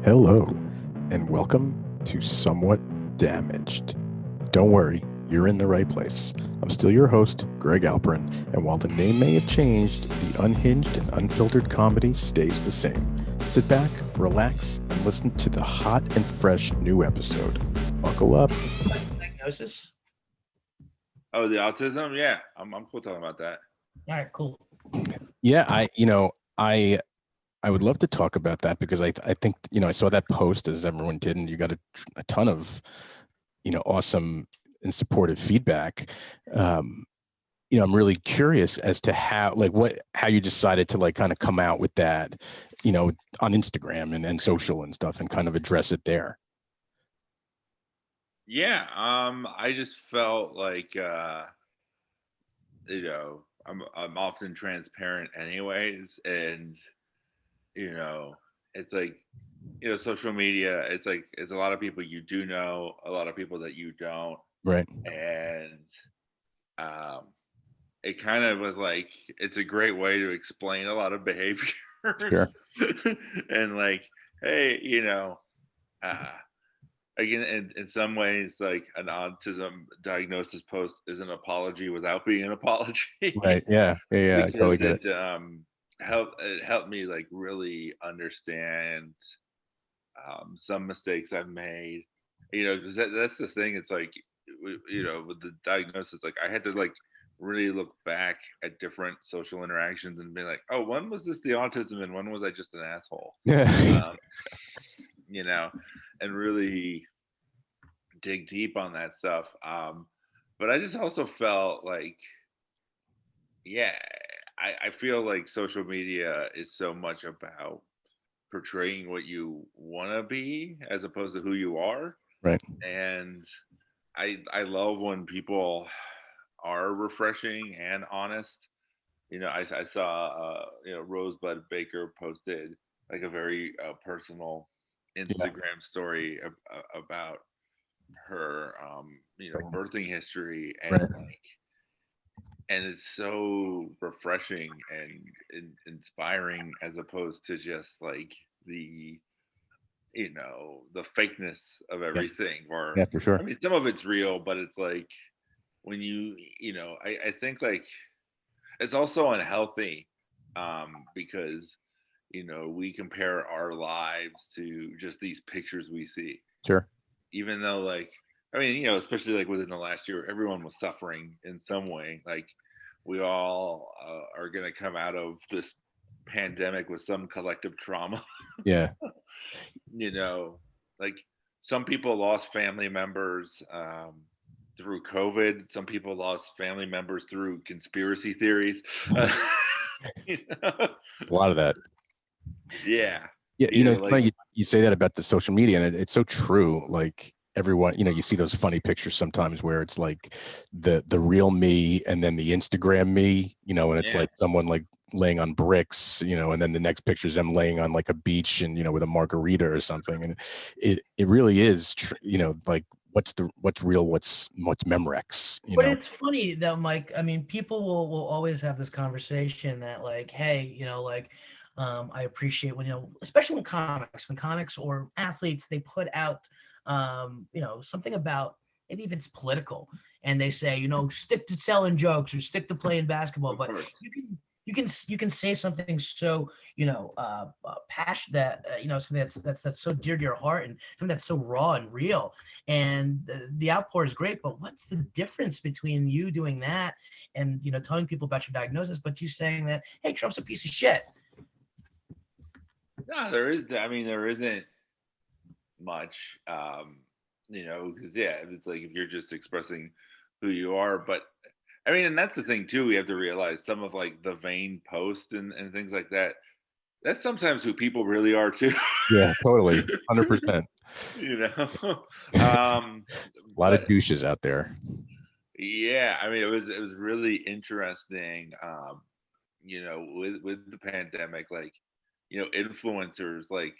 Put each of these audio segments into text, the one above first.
Hello, and welcome to Somewhat Damaged. Don't worry, you're in the right place. I'm still your host, Greg Alperin, and while the name may have changed, the unhinged and unfiltered comedy stays the same. Sit back, relax, and listen to the hot and fresh new episode. Buckle up. Diagnosis? Oh, the autism? Yeah, I'm cool talking about that. All right, cool. Yeah, I would love to talk about that because I think, I saw that post as everyone did, and you got a ton of, awesome and supportive feedback. I'm really curious as to how you decided to kind of come out with that, on Instagram and social and stuff and kind of address it there. Yeah, I just felt like I'm often transparent anyways, and it's like social media. It's a lot of people you do know, a lot of people that you don't, Right. and it kind of was like it's a great way to explain a lot of behaviors. Sure. And like, hey, again, in some ways, like an autism diagnosis post is an apology without being an apology. Right. Yeah. I Because totally get it. helped me like really understand some mistakes I've made. Because that's the thing. It's like with the diagnosis, like I had to like really look back at different social interactions and be like, oh, when was this the autism and when was I just an asshole? Yeah. Um, and really dig deep on that stuff. But I just also felt like, yeah, I feel like social media is so much about portraying what you want to be as opposed to who you are. Right. And I love when people are refreshing and honest. I saw Rosebud Baker posted like a very personal Yeah. Instagram story about her birthing history, and Right. and it's so refreshing and inspiring as opposed to just like the the fakeness of Yeah. everything. Or Yeah, for sure. I mean, some of it's real, but it's like when I think like it's also unhealthy, because we compare our lives to just these pictures we see, Sure. even though like I mean, especially like within the last year, everyone was suffering in some way. Like we all are going to come out of this pandemic with some collective trauma. Yeah. you know like some people lost family members through COVID. Some people lost family members through conspiracy theories. uh, you know? A lot of that. Yeah, Yeah, it's like funny you say that about the social media, and it's so true. Like everyone, you see those funny pictures sometimes where it's like the real me and then the Instagram me, and it's yeah. like someone like laying on bricks, and then the next picture is them laying on like a beach and with a margarita or something, and it really is, like what's real, what's Memorex, But it's funny though, Mike. I mean, people will always have this conversation that like, hey, I appreciate when especially when comics or athletes, they put out something about maybe if it's political, and they say, stick to telling jokes or stick to playing basketball. Of But course. you can say something so passion that something that's so dear to your heart and something that's so raw and real, and the outpour is great. But what's the difference between you doing that and telling people about your diagnosis, but you saying that, hey, Trump's a piece of shit? No, there is. I mean, there isn't much. Because yeah, it's like if you're just expressing who you are. But I mean, and that's the thing too. We have to realize some of like the vain posts and things like that. That's sometimes who people really are too. Yeah, totally, 100%. you know. A lot of But douches out there. yeah, I mean, it was really interesting. With the pandemic, like influencers like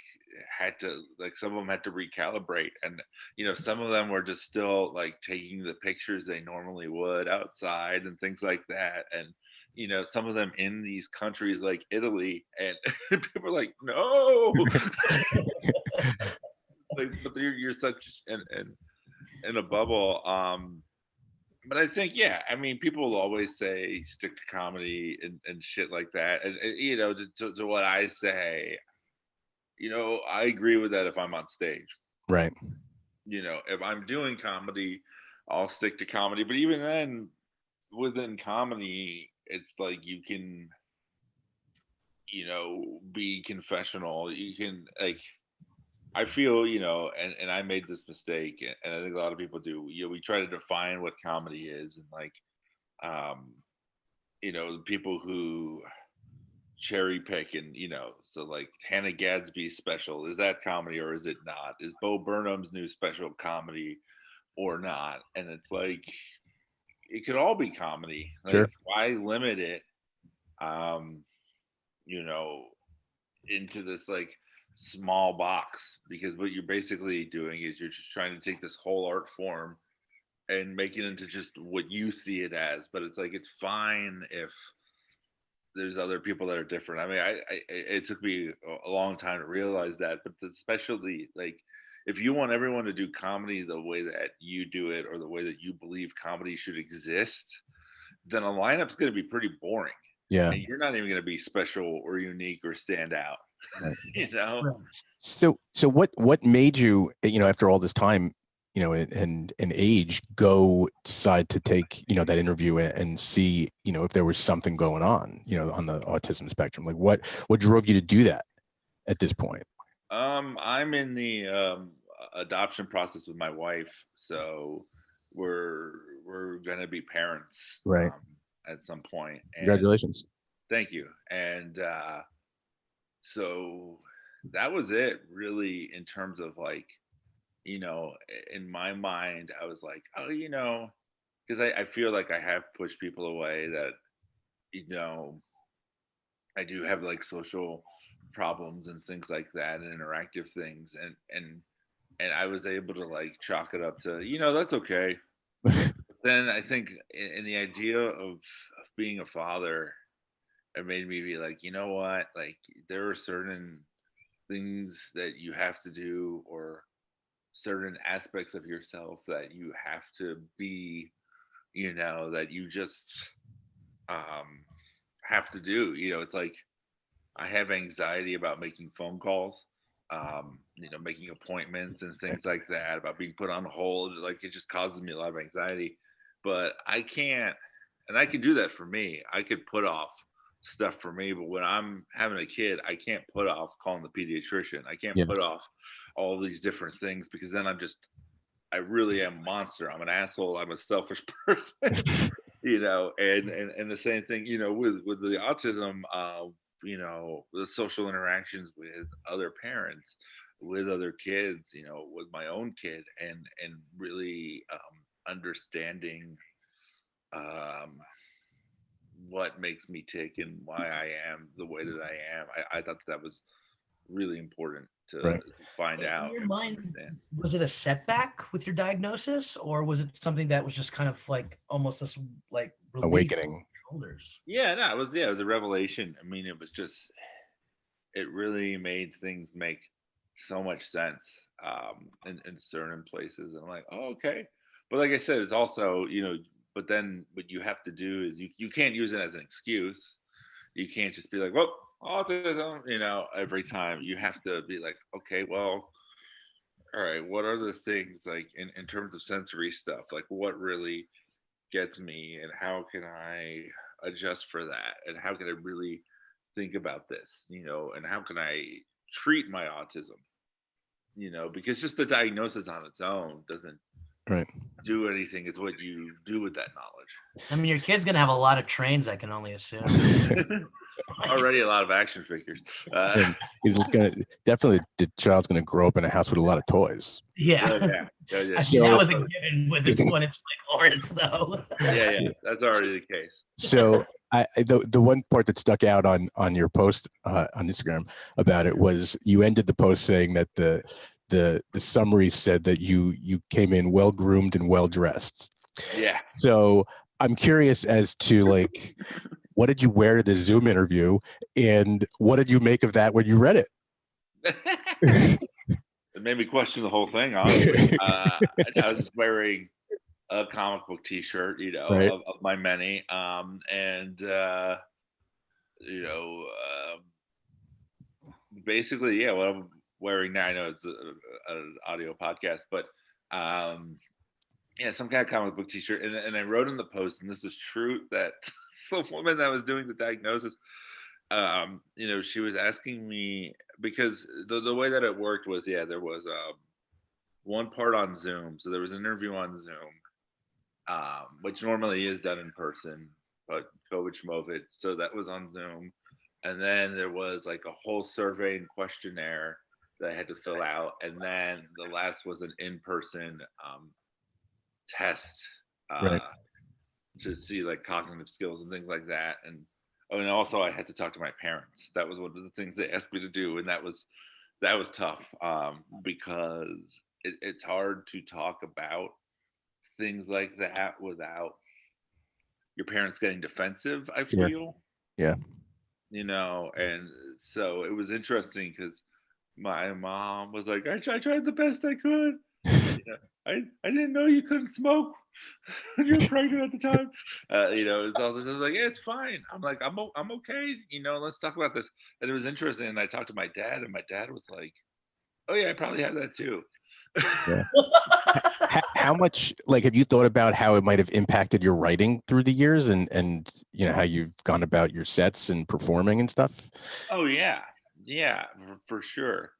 had to like some of them had to recalibrate, and some of them were just still like taking the pictures they normally would outside and things like that, and some of them in these countries like Italy, and people are like, no, like, but you're such in a bubble. But I think, yeah, I mean, people will always say stick to comedy and shit like that. And to what I say, I agree with that if I'm on stage. Right. If I'm doing comedy, I'll stick to comedy. But even then, within comedy, it's like you can, be confessional. You can, like, I feel, and I made this mistake, and I think a lot of people do. We try to define what comedy is, and like, the people who cherry pick, and so like Hannah Gadsby's special, is that comedy or is it not? Is Bo Burnham's new special comedy or not? And it's like, it could all be comedy. Like, Sure. why limit it, you know, into this like small box? Because what you're basically doing is you're just trying to take this whole art form and make it into just what you see it as. But it's like, it's fine if there's other people that are different. I mean, it took me a long time to realize that, but especially like, if you want everyone to do comedy the way that you do it, or the way that you believe comedy should exist, then a lineup's going to be pretty boring. Yeah. And you're not even going to be special or unique or stand out. Right. You know? So what made you, after all this time, and age, go decide to take, that interview and see, if there was something going on, on the autism spectrum? Like what drove you to do that at this point? I'm in the adoption process with my wife, so we're gonna be parents, right, at some point. And congratulations. Thank you. And so that was it, really, in terms of like, in my mind, I was like, oh, because I feel like I have pushed people away, that, I do have like social problems and things like that, and interactive things, and I was able to like chalk it up to, that's okay. Then I think in the idea of being a father, it made me be like, you know what, like, there are certain things that you have to do, or certain aspects of yourself that you have to be, that you just have to do. It's like, I have anxiety about making phone calls, making appointments and things like that, about being put on hold. Like, it just causes me a lot of anxiety. But I can't, and I can do that for me. I could put off stuff for me, but when I'm having a kid, I can't put off calling the pediatrician. I can't put off all these different things, because then I really am a monster. I'm an asshole. I'm a selfish person, and the same thing, with the autism, the social interactions with other parents, with other kids, with my own kid, and really understanding what makes me tick and why I am the way that I am. I thought that was really important to find out. In your mind, was it a setback with your diagnosis, or was it something that was just kind of like almost this like awakening? Yeah, no, it was a revelation. I mean, it really made things make so much sense in certain places. And I'm like, oh, okay. But like I said, it's also, but then what you have to do is you can't use it as an excuse. You can't just be like, well, autism, every time. You have to be like, okay, well, all right, what are the things, like, in terms of sensory stuff, like what really gets me, and how can I adjust for that, and how can I really think about this, and how can I treat my autism, because just the diagnosis on its own doesn't do anything. It's what you do with that knowledge. I mean, your kid's gonna have a lot of trains, I can only assume. Already a lot of action figures. He's gonna definitely, the child's gonna grow up in a house with a lot of toys. Yeah. I mean, that was a given with this one. It's like Lawrence, though. Yeah, that's already the case. So the one part that stuck out on your post on Instagram about it was, you ended the post saying that the summary said that you came in well groomed and well dressed. Yeah. So I'm curious as to, like, what did you wear to the Zoom interview, and what did you make of that when you read it? It made me question the whole thing, honestly. I was wearing a comic book T-shirt, Right. of my many, and you know, basically, yeah, what I'm wearing now. I know it's an audio podcast, but yeah, some kind of comic book T-shirt, and I wrote in the post, and this was true, that the woman that was doing the diagnosis, she was asking me, because the way that it worked was, yeah, there was one part on Zoom, so there was an interview on Zoom, which normally is done in person, but COVID schmovid, so that was on Zoom. And then there was like a whole survey and questionnaire that I had to fill out. And then the last was an in-person test Right. to see like cognitive skills and things like that. And also I had to talk to my parents. That was one of the things they asked me to do, and that was tough, because it's hard to talk about things like that without your parents getting defensive, I Sure. feel. Yeah. And so it was interesting because my mom was like, I tried the best I could. I didn't know you couldn't smoke when you were pregnant at the time. It's all this. I was like, yeah, it's fine. I'm like, I'm okay. Let's talk about this. And it was interesting. And I talked to my dad, and my dad was like, oh yeah, I probably have that too. Yeah. How much, like, have you thought about how it might have impacted your writing through the years, and how you've gone about your sets and performing and stuff? Oh yeah, yeah, for sure.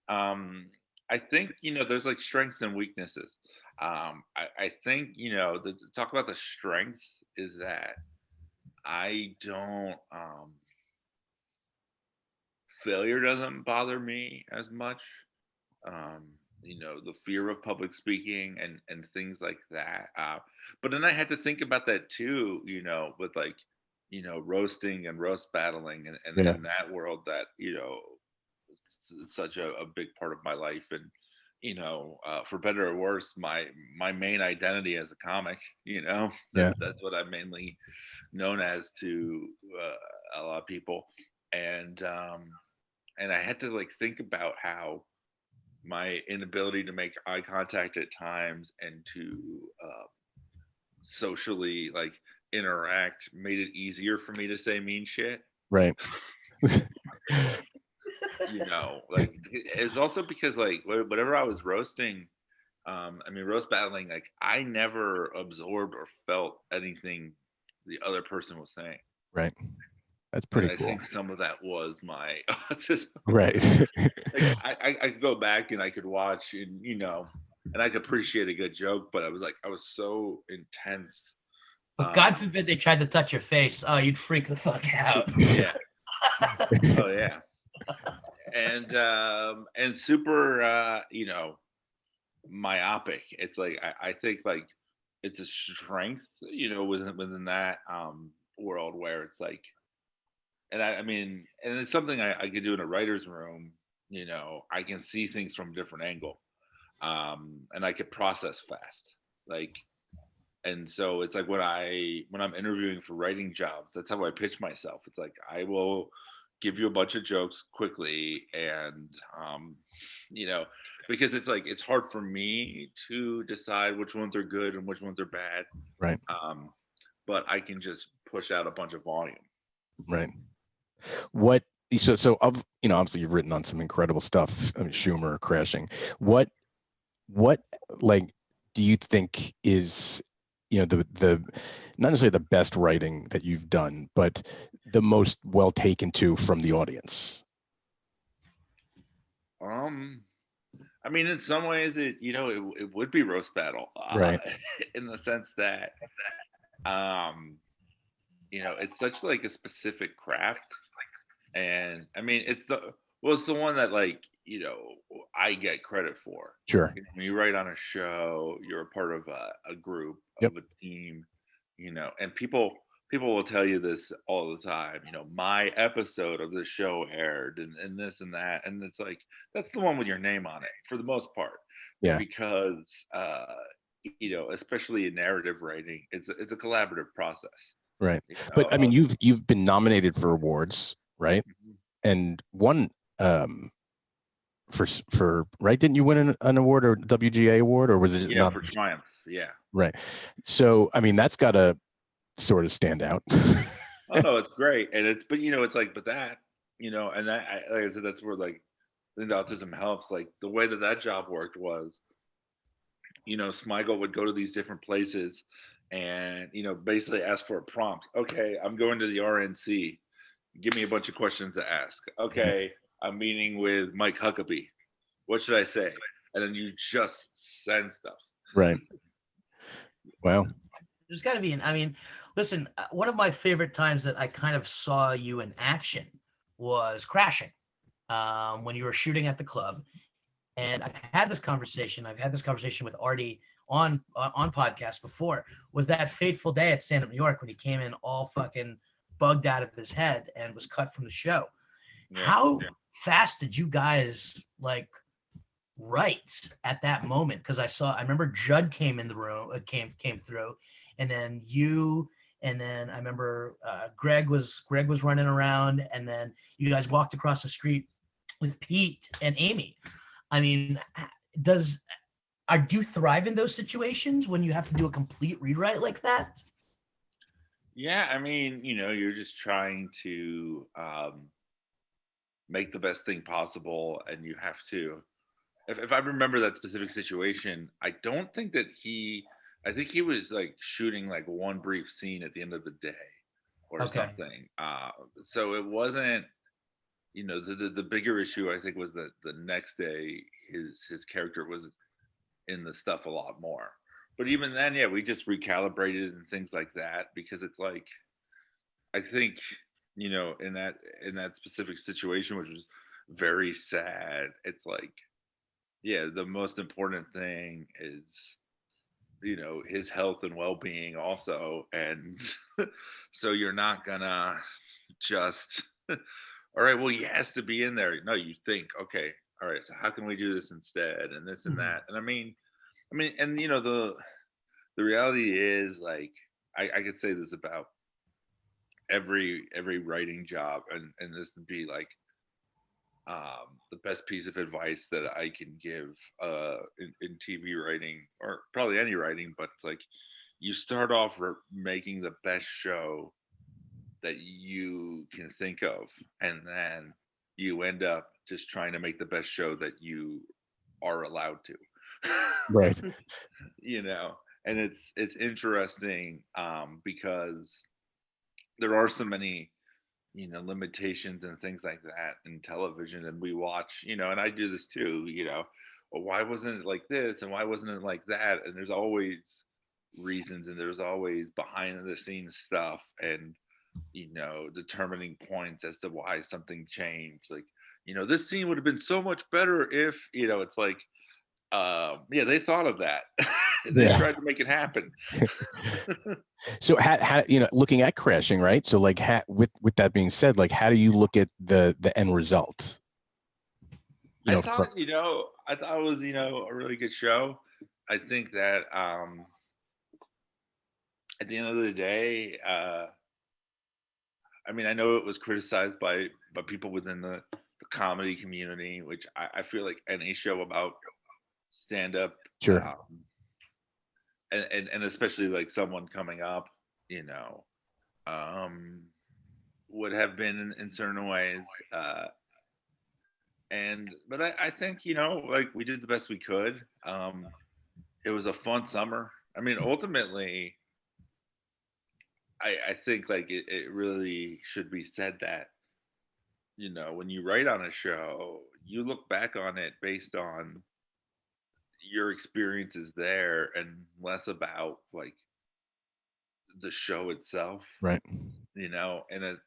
I think there's like strengths and weaknesses. I think to talk about the strengths is that I don't failure doesn't bother me as much. The fear of public speaking and things like that. But then I had to think about that too, with like roasting and roast battling, and Yeah. in that world that such a big part of my life. And for better or worse, my main identity as a comic, Yeah. that's what I'm mainly known as to a lot of people. And I had to like think about how my inability to make eye contact at times and to socially like interact made it easier for me to say mean shit. Right. Like it's also because like whatever I was roasting, roast battling, like I never absorbed or felt anything the other person was saying. Right. That's And pretty I cool. think some of that was my autism. Right. Like I could go back and I could watch, and I could appreciate a good joke, but I was so intense. But God forbid they tried to touch your face. Oh, you'd freak the fuck out. Yeah. Oh yeah. And super myopic. It's like I think like it's a strength, within that world where it's like, and and it's something I could do in a writer's room. I can see things from a different angle, and I could process fast. Like, and so it's like when I'm interviewing for writing jobs, that's how I pitch myself. It's like I will give you a bunch of jokes quickly, and because it's like it's hard for me to decide which ones are good and which ones are bad. Right. But I can just push out a bunch of volume. Right. What so of obviously you've written on some incredible stuff. I mean, Schumer, Crashing. What like do you think is the not necessarily the best writing that you've done, but the most well taken to from the audience? In some ways it would be roast battle, Right. in the sense that it's such like a specific craft. And it's the one that like I get credit for. Sure. When you write on a show, you're a part of a group, Yep. of a team, and people will tell you this all the time. My episode of the show aired, and this and that, and it's like that's the one with your name on it for the most part. Yeah. Because especially in narrative writing, it's a collaborative process. Right. You But I know? mean, you've been nominated for awards, right? Mhm. And won for right? Didn't you win an award or WGA award, or was it Yeah, not? for Triumph. Yeah. Right. So I mean, that's got to sort of stand out. Oh no, it's great, and it's but it's like but that and that like I said, that's where like I think the autism helps. Like the way that job worked was, Smigel would go to these different places, and basically ask for a prompt. Okay, I'm going to the RNC. Give me a bunch of questions to ask. Yeah. Okay, I'm meeting with Mike Huckabee. What should I say? And then you just send stuff. Right. Well, There's got to be I mean, listen, one of my favorite times that I kind of saw you in action was Crashing, when you were shooting at the club. And I've had this conversation with Artie on podcast before. Was that fateful day at stand up New York when he came in all fucking bugged out of his head and was cut from the show? Yeah. How fast did you guys like write at that moment? Because I remember Judd came in the room, came through, and then you, and then I remember Greg was running around, and then you guys walked across the street with Pete and Amy. I mean, do you thrive in those situations when you have to do a complete rewrite like that? Yeah, I mean, you're just trying to make the best thing possible, and you have to. If I remember that specific situation, I don't think that I think he was like shooting like one brief scene at the end of the day or Okay. something. So it wasn't, the bigger issue I think was that the next day his character was in the stuff a lot more. But even then, yeah, we just recalibrated and things like that because it's like I think in that specific situation, which was very sad, it's like yeah, the most important thing is his health and well-being also, and so you're not gonna just all right, well, he has to be in there. No, you think, okay, all right, so how can we do this instead, and this and Mhm. that. And and the reality is like I could say this about every writing job, and this would be like the best piece of advice that I can give in TV writing or probably any writing, but it's like you start off making the best show that you can think of, and then you end up just trying to make the best show that you are allowed to. right. And it's interesting because there are so many limitations and things like that in television, and we watch and I do this too, well, why wasn't it like this and why wasn't it like that, and there's always reasons and there's always behind the scenes stuff, and determining points as to why something changed, like this scene would have been so much better if it's like yeah, they thought of that. They Yeah. tried to make it happen. So how looking at Crashing, right? So like with that being said, like how do you look at the end result? I thought it was a really good show. I think that at the end of the day, I mean, I know it was criticized by people within the comedy community, which I feel like any show about stand up, Sure. and especially like someone coming up, would have been in certain ways. But I think like we did the best we could. It was a fun summer. I mean, ultimately, I think like it really should be said that when you write on a show, you look back on it based on your experiences there and less about like the show itself, Right. and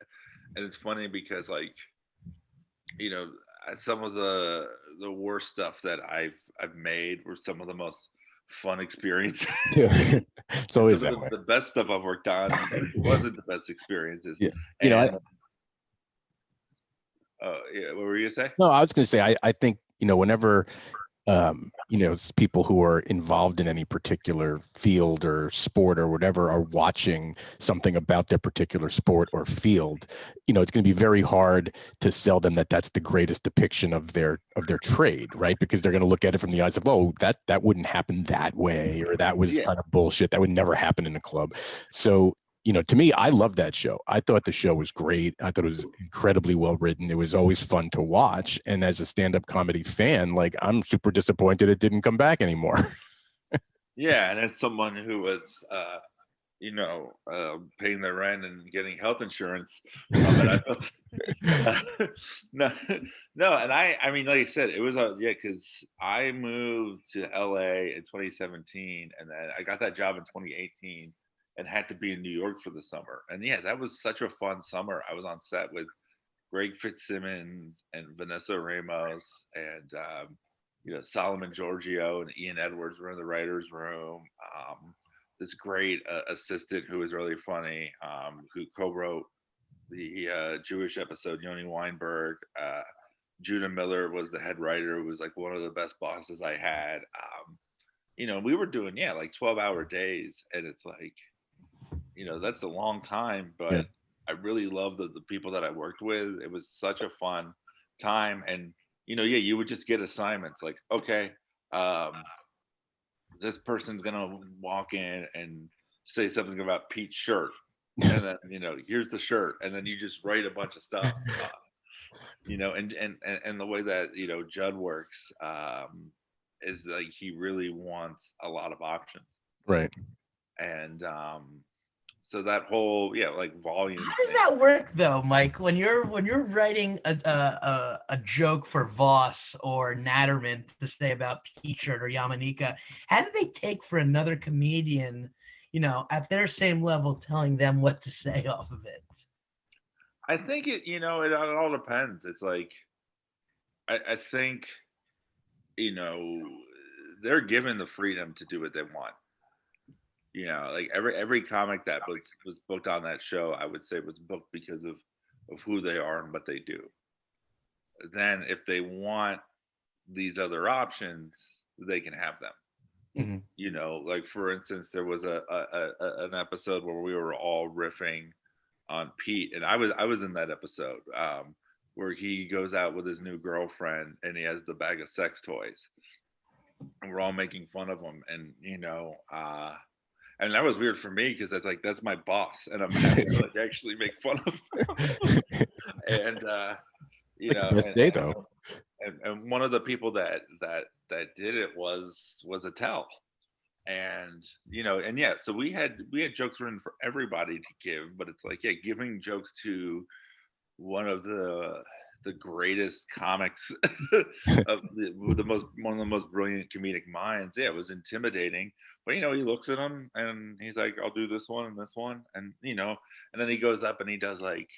it's funny because like some of the worst stuff that I've made were some of the most fun experiences. Yeah. It's always Some that of way. the best stuff I've worked on wasn't the best experiences. Yeah. And yeah, what were you gonna say? No, I was going to say, I think, whenever It's people who are involved in any particular field or sport or whatever are watching something about their particular sport or field. It's going to be very hard to sell them that that's the greatest depiction of their trade, right? Because they're going to look at it from the eyes of, oh, that wouldn't happen that way, or that was kind of bullshit. That would never happen in a club. So to me, I love that show. I thought the show was great. I thought it was incredibly well written. It was always fun to watch. And as a stand-up comedy fan, like, I'm super disappointed it didn't come back anymore. Yeah, and as someone who was, paying their rent and getting health insurance, no, no, and I mean, like I said, it was because I moved to LA in 2017, and then I got that job in 2018. And had to be in New York for the summer. And yeah, that was such a fun summer. I was on set with Greg Fitzsimmons and Vanessa Ramos and Solomon Giorgio and Ian Edwards were in the writer's room. This great assistant who was really funny, who co-wrote the Jewish episode, Yoni Weinberg. Judah Miller was the head writer, who was like one of the best bosses I had. We were doing, like 12-hour days. And it's like, that's a long time, but yeah. I really loved the people that I worked with. It was such a fun time. And, you would just get assignments like, okay, this person's going to walk in and say something about Pete's shirt. And then, here's the shirt. And then you just write a bunch of stuff, and the way that, Judd works is like, he really wants a lot of options. Right. And, so that whole volume. How does that work though, Mike? When you're writing a joke for Voss or Natterman to say about Peachard or Yamanika, how do they take for another comedian, at their same level, telling them what to say off of it? I think it all depends. It's like I think they're given the freedom to do what they want. Like every comic that was booked on that show, I would say was booked because of who they are and what they do. Then if they want these other options, they can have them. Mm-hmm. Like for instance, there was an episode where we were all riffing on Pete, and I was in that episode where he goes out with his new girlfriend and he has the bag of sex toys, and we're all making fun of him, and and that was weird for me because that's my boss, and I'm having to actually make fun of him. And the best day though. And one of the people that did it was Attell, and so we had jokes written for everybody to give, but it's like giving jokes to one of the greatest comics of one of the most brilliant comedic minds. Yeah, it was intimidating, but he looks at him and he's like, I'll do this one and this one, and and then he goes up and he does like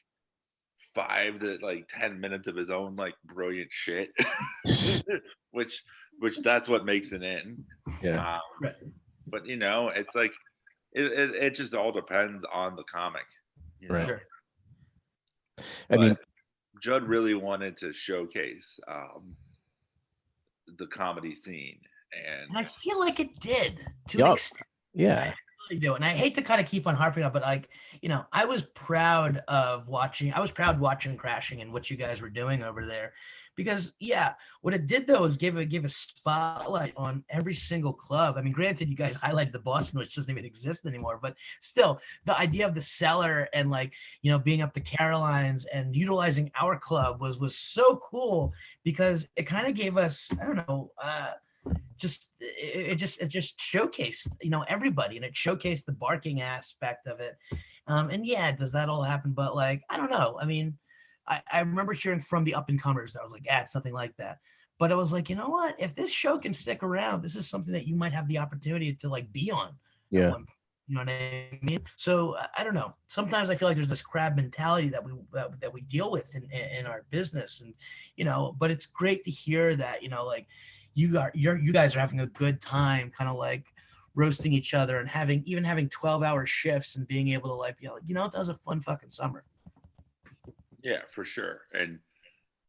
5 to 10 minutes of his own brilliant shit, which that's what makes it in. Yeah. But it's like it just all depends on the comic. Right. Sure. I mean, Judd really wanted to showcase the comedy scene, and I feel like it did to an extent. Yeah. I really do. And I hate to kind of keep on harping on, but I was proud watching Crashing and what you guys were doing over there. Because what it did though is give a spotlight on every single club. I mean, granted, you guys highlighted the Boston, which doesn't even exist anymore, but still, the idea of the Cellar and being up the Carolines and utilizing our club was so cool, because it kind of gave us, I don't know, it just showcased everybody, and it showcased the barking aspect of it. And does that all happen? But I don't know. I mean, I remember hearing from the up and comers that I was like, it's something like that. But I was like, you know what? If this show can stick around, this is something that you might have the opportunity to be on. Yeah. You know what I mean? So I don't know. Sometimes I feel like there's this crab mentality that we deal with in our business, and but it's great to hear that you guys are having a good time, kind of roasting each other and having 12-hour shifts and being able to that was a fun fucking summer. Yeah, for sure. And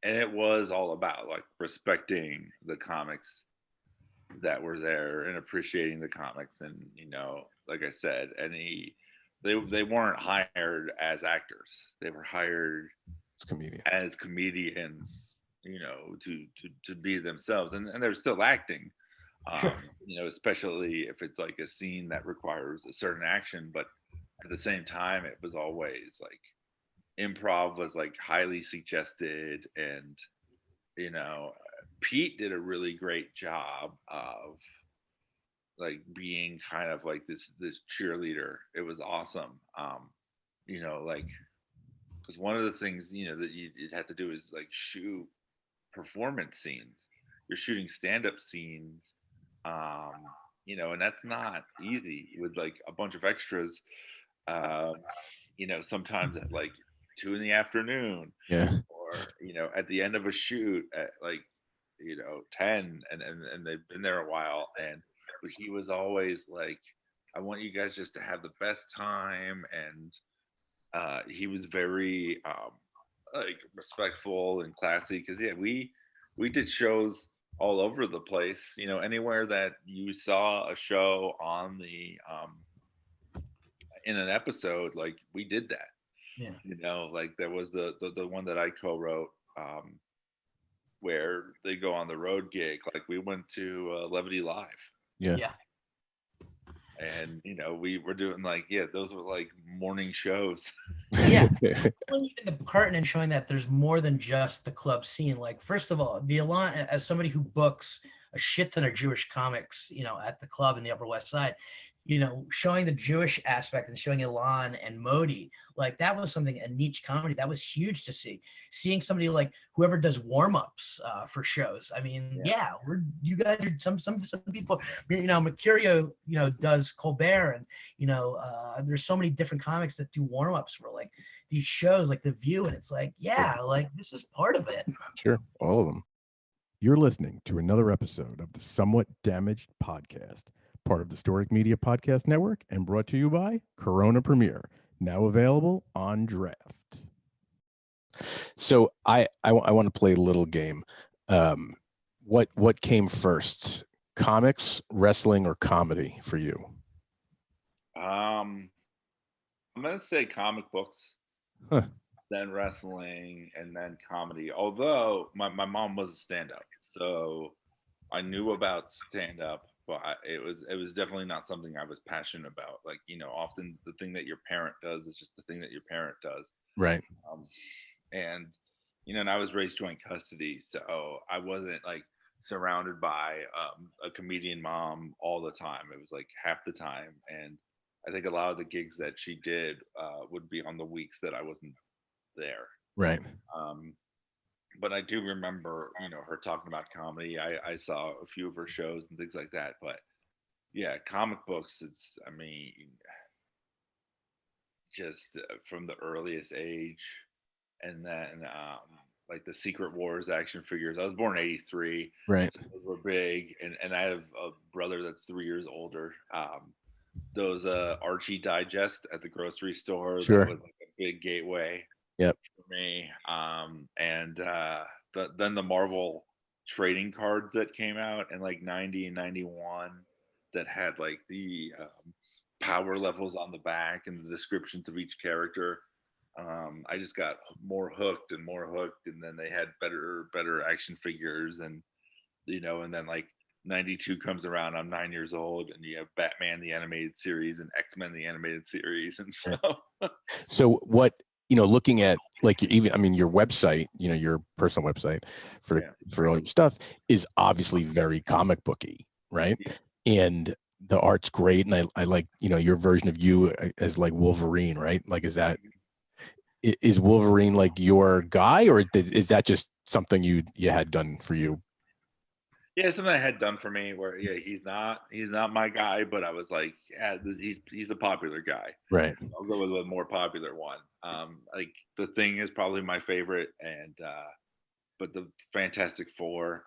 it was all about respecting the comics that were there and appreciating the comics. And like I said, they weren't hired as actors. They were hired It's comedian. as comedians, to be themselves, and they're still acting. Sure. Especially if it's like a scene that requires a certain action, but at the same time, it was always like improv was like highly suggested, and you know, Pete did a really great job of like being kind of like this cheerleader. It was awesome. Like because one of the things that you'd have to do is like shoot performance scenes. You're shooting stand-up scenes, um, and that's not easy with like a bunch of extras. Um, sometimes at like 2 in the afternoon, Yeah. or at the end of a shoot at like 10, and they've been there a while, and but he was always like, I want you guys just to have the best time. And he was very like respectful and classy, because yeah, we did shows all over the place, anywhere that you saw a show on the in an episode, like we did that. Yeah. Like there was the one that I co-wrote, where they go on the road gig. Like we went to Levity Live, Yeah. Yeah. and we were doing like, yeah, those were like morning shows. Yeah. Pulling even the curtain and showing that there's more than just the club scene. Like, first of all, the Elan, as somebody who books a shit ton of Jewish comics, at the club in the Upper West Side, showing the Jewish aspect and showing Elan and Modi, like that was something, a niche comedy that was huge to see. Seeing somebody like whoever does warm-ups for shows. I mean, yeah, you guys are some people, Mercurio, does Colbert, and there's so many different comics that do warm-ups for like these shows like The View, and it's like, yeah, like this is part of it. Sure. All of them. You're listening to another episode of the Somewhat Damaged Podcast, part of the Storic Media Podcast Network, and brought to you by Corona Premier, now available on Draft. So I want to play a little game. What came first, comics, wrestling, or comedy for you? I'm gonna say comic books, Huh. then wrestling, and then comedy. Although my mom was a stand-up, so I knew about stand-up, but it was definitely not something I was passionate about. Like, often the thing that your parent does is just the thing that your parent does. Right. And and I was raised joint custody, so I wasn't like surrounded by a comedian mom all the time. It was like half the time, and I think a lot of the gigs that she did would be on the weeks that I wasn't there. Right. But I do remember, her talking about comedy. I saw a few of her shows and things like that. But yeah, comic books, I mean, just from the earliest age. And then like the Secret Wars action figures. I was born in '83. Right. So those were big. And I have a brother that's 3 years older. Those Archie Digest at the grocery store. Sure. That was like a big gateway. Yep. For me. And then the Marvel trading cards that came out in like 90 and 91 that had like the power levels on the back and the descriptions of each character. I just got more hooked, and then they had better action figures, and and then like 92 comes around, I'm 9 years old, and you have Batman the animated series and X-Men the animated series. And so what, looking at like your website, your personal website for all your stuff is obviously very comic booky, right? And the art's great, and I like your version of you as like Wolverine, right? Like is Wolverine like your guy, or is that just something you had done for you? Yeah, something I had done for me where he's not my guy, but I was like, yeah, he's a popular guy. Right. I'll go with a more popular one. Like the Thing is probably my favorite, and but the Fantastic Four.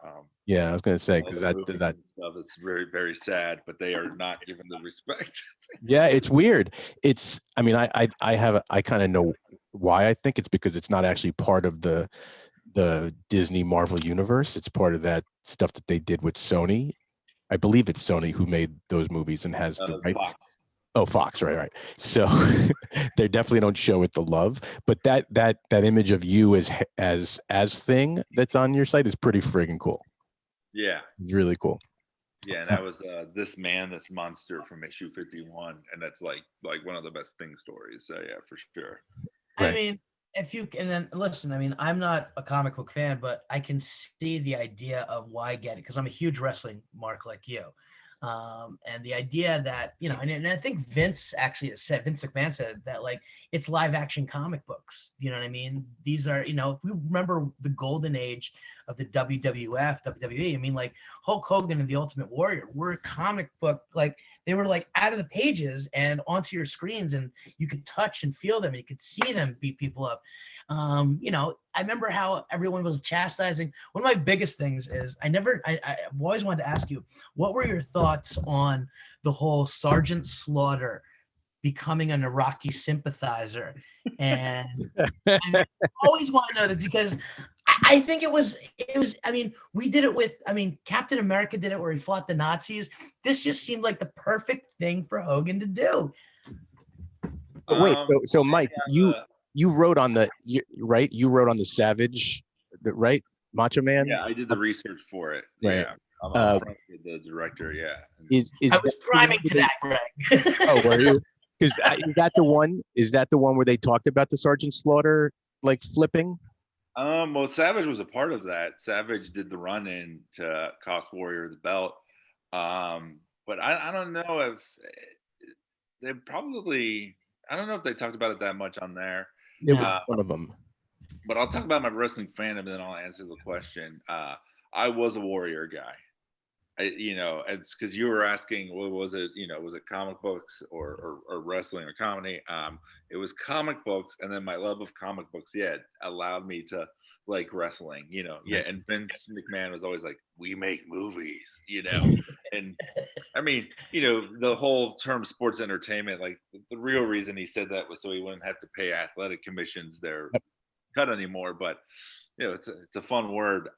Yeah, I was gonna say, because that stuff, it's very, very sad, but they are not given the respect. Yeah, it's weird. I kind of know why. I think it's because it's not actually part of the Disney Marvel universe. It's part of that stuff that they did with Sony, I believe it's Sony who made those movies and has the right. Fox. Oh, Fox, right. So they definitely don't show it the love, but that image of you as Thing that's on your site is pretty friggin' cool. Yeah, it's really cool. Yeah, and that was this monster from issue 51, and that's like one of the best Thing stories. So yeah, for sure. Right. I mean, if you and then listen, I mean, I'm not a comic book fan, but I can see the idea of why get it because I'm a huge wrestling mark like you. And the idea that, you know, and I think Vince McMahon said that, like, it's live action comic books. You know what I mean? These are, you know, if we remember the golden age of the WWF, WWE, I mean, like Hulk Hogan and the Ultimate Warrior were a comic book, like they were like out of the pages and onto your screens, and you could touch and feel them and you could see them beat people up. You know, I remember how everyone was chastising. One of my biggest things is I've always wanted to ask you, what were your thoughts on the whole Sergeant Slaughter becoming an Iraqi sympathizer? And I always want to know that because I think it was, I mean, we did it with, I mean, Captain America did it where he fought the Nazis. This just seemed like the perfect thing for Hogan to do. But wait, so Mike, you wrote on the right? You wrote on the Savage, right? Macho Man. Yeah, I did the research for it. Right. Yeah, I'm the director. Yeah. I was priming to that, Greg. Oh, were you? Because is that the one? Is that the one where they talked about the Sergeant Slaughter like flipping? Well, Savage was a part of that. Savage did the run in to cost Warrior the belt. But I don't know if they probably. I don't know if they talked about it that much on there. It was one of them. But I'll talk about my wrestling fandom, and then I'll answer the question. I was a Warrior guy. It's because you were asking, what was it? You know, was it comic books or wrestling or comedy? It was comic books, and then my love of comic books, allowed me to like wrestling. You know, And Vince McMahon was always like, "We make movies," you know, and I mean, you know, the whole term sports entertainment, like the real reason he said that was so he wouldn't have to pay athletic commissions their cut anymore. But you know, it's a fun word.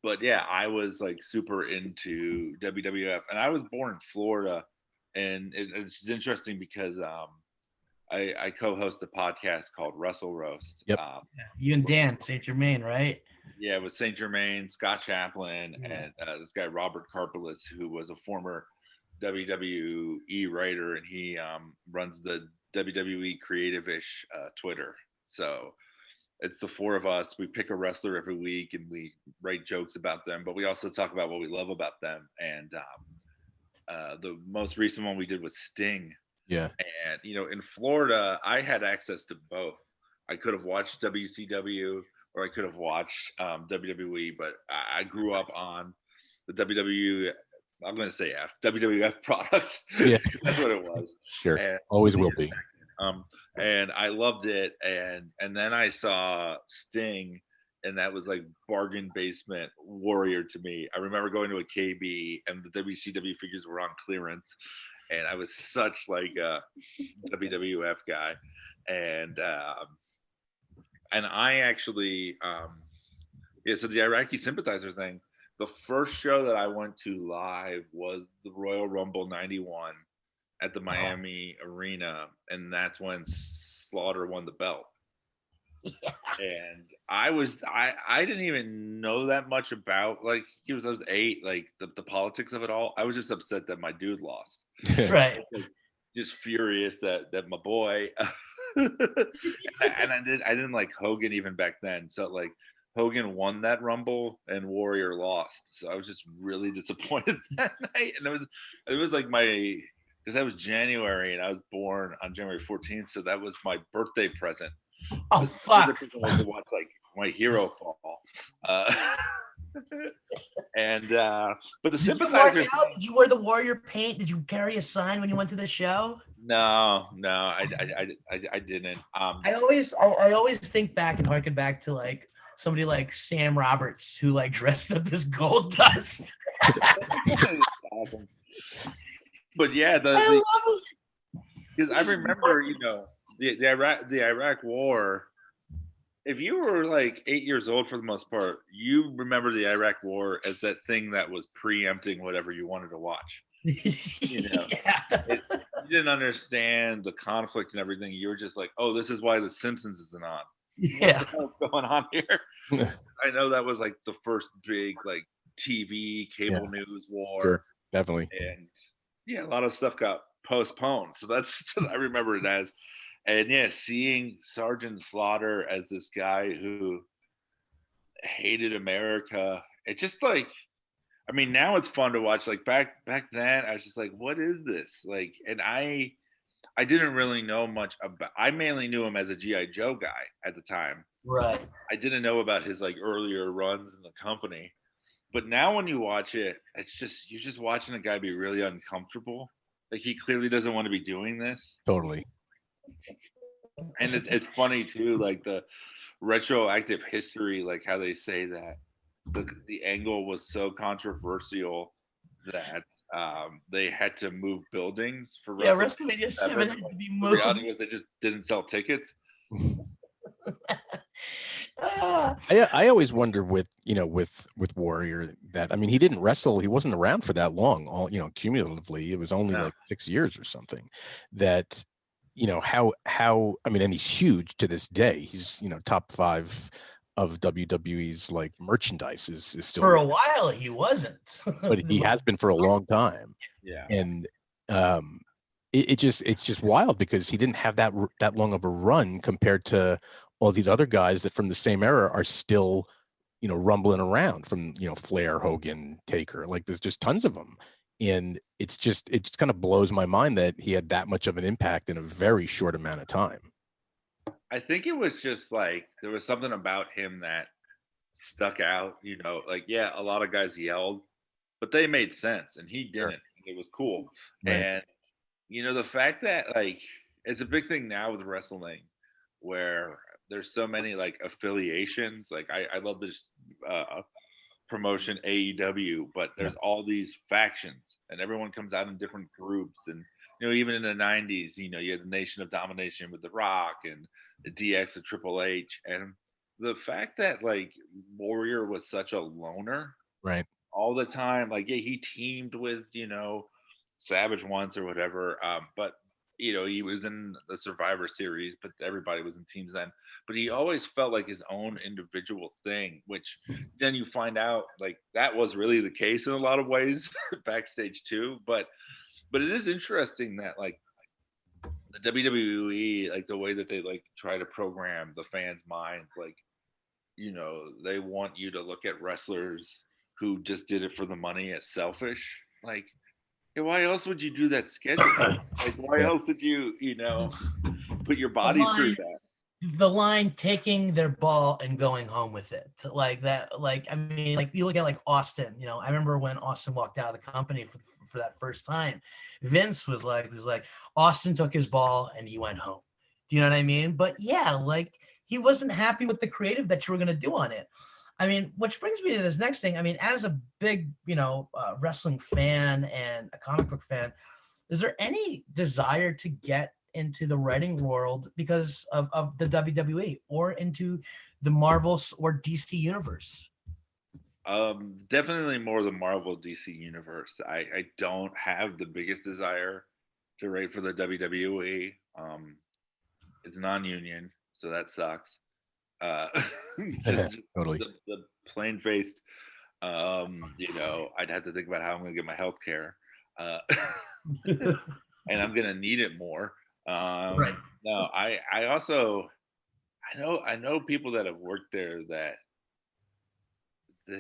But yeah, I was like super into WWF, and I was born in Florida, and it's interesting because I co-host a podcast called Russell Roast. Yep. You and Dan St. Germain, right? Yeah, it was St. Germain, Scott Chaplin, and this guy Robert Karpelis, who was a former WWE writer, and he runs the WWE Creative-ish Twitter. So it's the four of us. We pick a wrestler every week and we write jokes about them, but we also talk about what we love about them. And the most recent one we did was Sting. Yeah. And, you know, in Florida, I had access to both. I could have watched WCW or I could have watched WWE, but I grew up on the WWE. I'm going to say WWF product. Yeah. That's what it was. Sure. And always will be. And I loved it. And then I saw Sting, and that was like bargain basement Warrior to me. I remember going to a KB and the WCW figures were on clearance, and I was such like a WWF guy. And I actually, so the Iraqi sympathizer thing, the first show that I went to live was the Royal Rumble 91 at the Miami Arena, and that's when Slaughter won the belt. Yeah. And I didn't even know that much about, like, I was 8, like the politics of it all. I was just upset that my dude lost. Right. Just furious that my boy and I didn't like Hogan even back then. So like Hogan won that Rumble and Warrior lost. So I was just really disappointed that night. And it was like because that was January and I was born on January 14th. So that was my birthday present. Oh, fuck. To watch like my hero fall. But the sympathizers. Did you wear the Warrior paint? Did you carry a sign when you went to the show? No, I didn't. I always think back and harken back to like somebody like Sam Roberts who like dressed up as Gold Dust. Awesome. But yeah, because I remember, you know, the Iraq War if you were like 8 years old for the most part, you remember the Iraq War as that thing that was preempting whatever you wanted to watch. You know, Yeah. you didn't understand the conflict and everything. You were just like, oh, this is why The Simpsons isn't on. What Yeah. the hell's going on here? I know that was like the first big like TV cable Yeah, news war, sure, definitely. and yeah, a lot of stuff got postponed. So that's I remember it as, and yeah, seeing Sergeant Slaughter as this guy who hated America, it just like, I mean, now it's fun to watch. Like back then, I was just like, what is this? Like, and I didn't really know much about. I mainly knew him as a GI Joe guy at the time. Right. I didn't know about his like earlier runs in the company. But now when you watch it, it's just you're just watching a guy be really uncomfortable. Like he clearly doesn't want to be doing this. Totally. And it's funny too, like the retroactive history, like how they say that the angle was so controversial that they had to move buildings for Yeah, WrestleMania WrestleMania 7 had to be The reality moved. was they just didn't sell tickets. I always wonder with Warrior that, I mean, he didn't wrestle, he wasn't around for that long, all cumulatively it was only No. like 6 years or something, that how I mean, and he's huge to this day. He's top 5 of WWE's like merchandise is still For a while, he wasn't. but he has been for a long time. Yeah. And it's just wild because he didn't have that long of a run compared to all these other guys that from the same era are still rumbling around, from Flair, Hogan, Taker. Like there's just tons of them, and it just kind of blows my mind that he had that much of an impact in a very short amount of time. I think it was just like there was something about him that stuck out, like yeah, a lot of guys yelled, but they made sense and he didn't. Sure. It was cool. Right. And the fact that like it's a big thing now with wrestling where there's so many like affiliations. Like I love this promotion AEW, but there's all these factions and everyone comes out in different groups. And even in the 90s, you had the Nation of Domination with The Rock and the DX of Triple H. And the fact that like Warrior was such a loner Right. all the time, like yeah, he teamed with Savage once or whatever, but he was in the Survivor Series, but everybody was in teams then. But he always felt like his own individual thing, which then you find out like that was really the case in a lot of ways backstage too. But it is interesting that like the WWE, like the way that they like try to program the fans' minds, like they want you to look at wrestlers who just did it for the money as selfish. Like, hey, why else would you do that schedule? Like, why else did you, put your body through that? The line taking their ball and going home with it, like that. Like, I mean, like you look at like Austin. I remember when Austin walked out of the company for that first time. Vince was like, Austin took his ball and he went home. Do you know what I mean? But yeah, like he wasn't happy with the creative that you were gonna do on it. I mean, which brings me to this next thing. I mean, as a big, wrestling fan and a comic book fan, is there any desire to get into the writing world because of the WWE or into the Marvel or DC universe? Definitely more the Marvel DC universe. I don't have the biggest desire to write for the WWE. It's non-union, so that sucks. Just Totally. the plain faced I'd have to think about how I'm gonna get my health care, and I'm gonna need it more. Right. No, I also I know people that have worked there that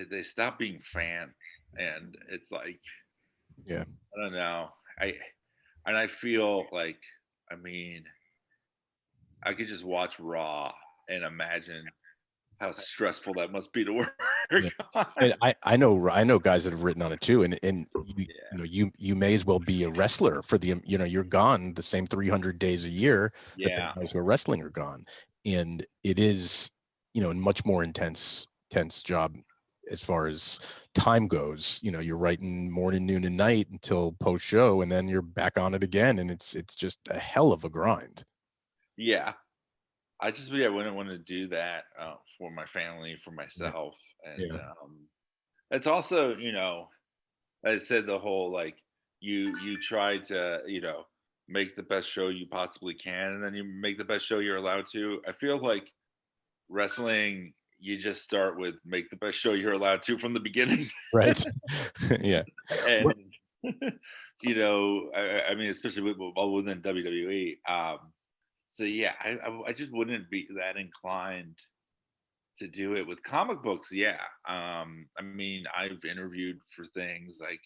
they stop being fans, and it's like, Yeah. I don't know. I feel like, I mean, I could just watch Raw and imagine how stressful that must be to work Yeah. on. And I know guys that have written on it too, and you may as well be a wrestler for the you're gone the same 300 days a year that the guys who are wrestling are gone, and it is a much more intense job as far as time goes. You're writing morning, noon, and night until post show, and then you're back on it again, and it's just a hell of a grind. Yeah. I just yeah wouldn't want to do that for my family, for Yeah. myself, and Yeah. it's also I said the whole like you try to make the best show you possibly can, and then you make the best show you're allowed to. I feel like wrestling, you just start with make the best show you're allowed to from the beginning, Right. Yeah. and What, I mean, especially well, within WWE. So yeah, I just wouldn't be that inclined to do it with comic books. Yeah, I mean, I've interviewed for things like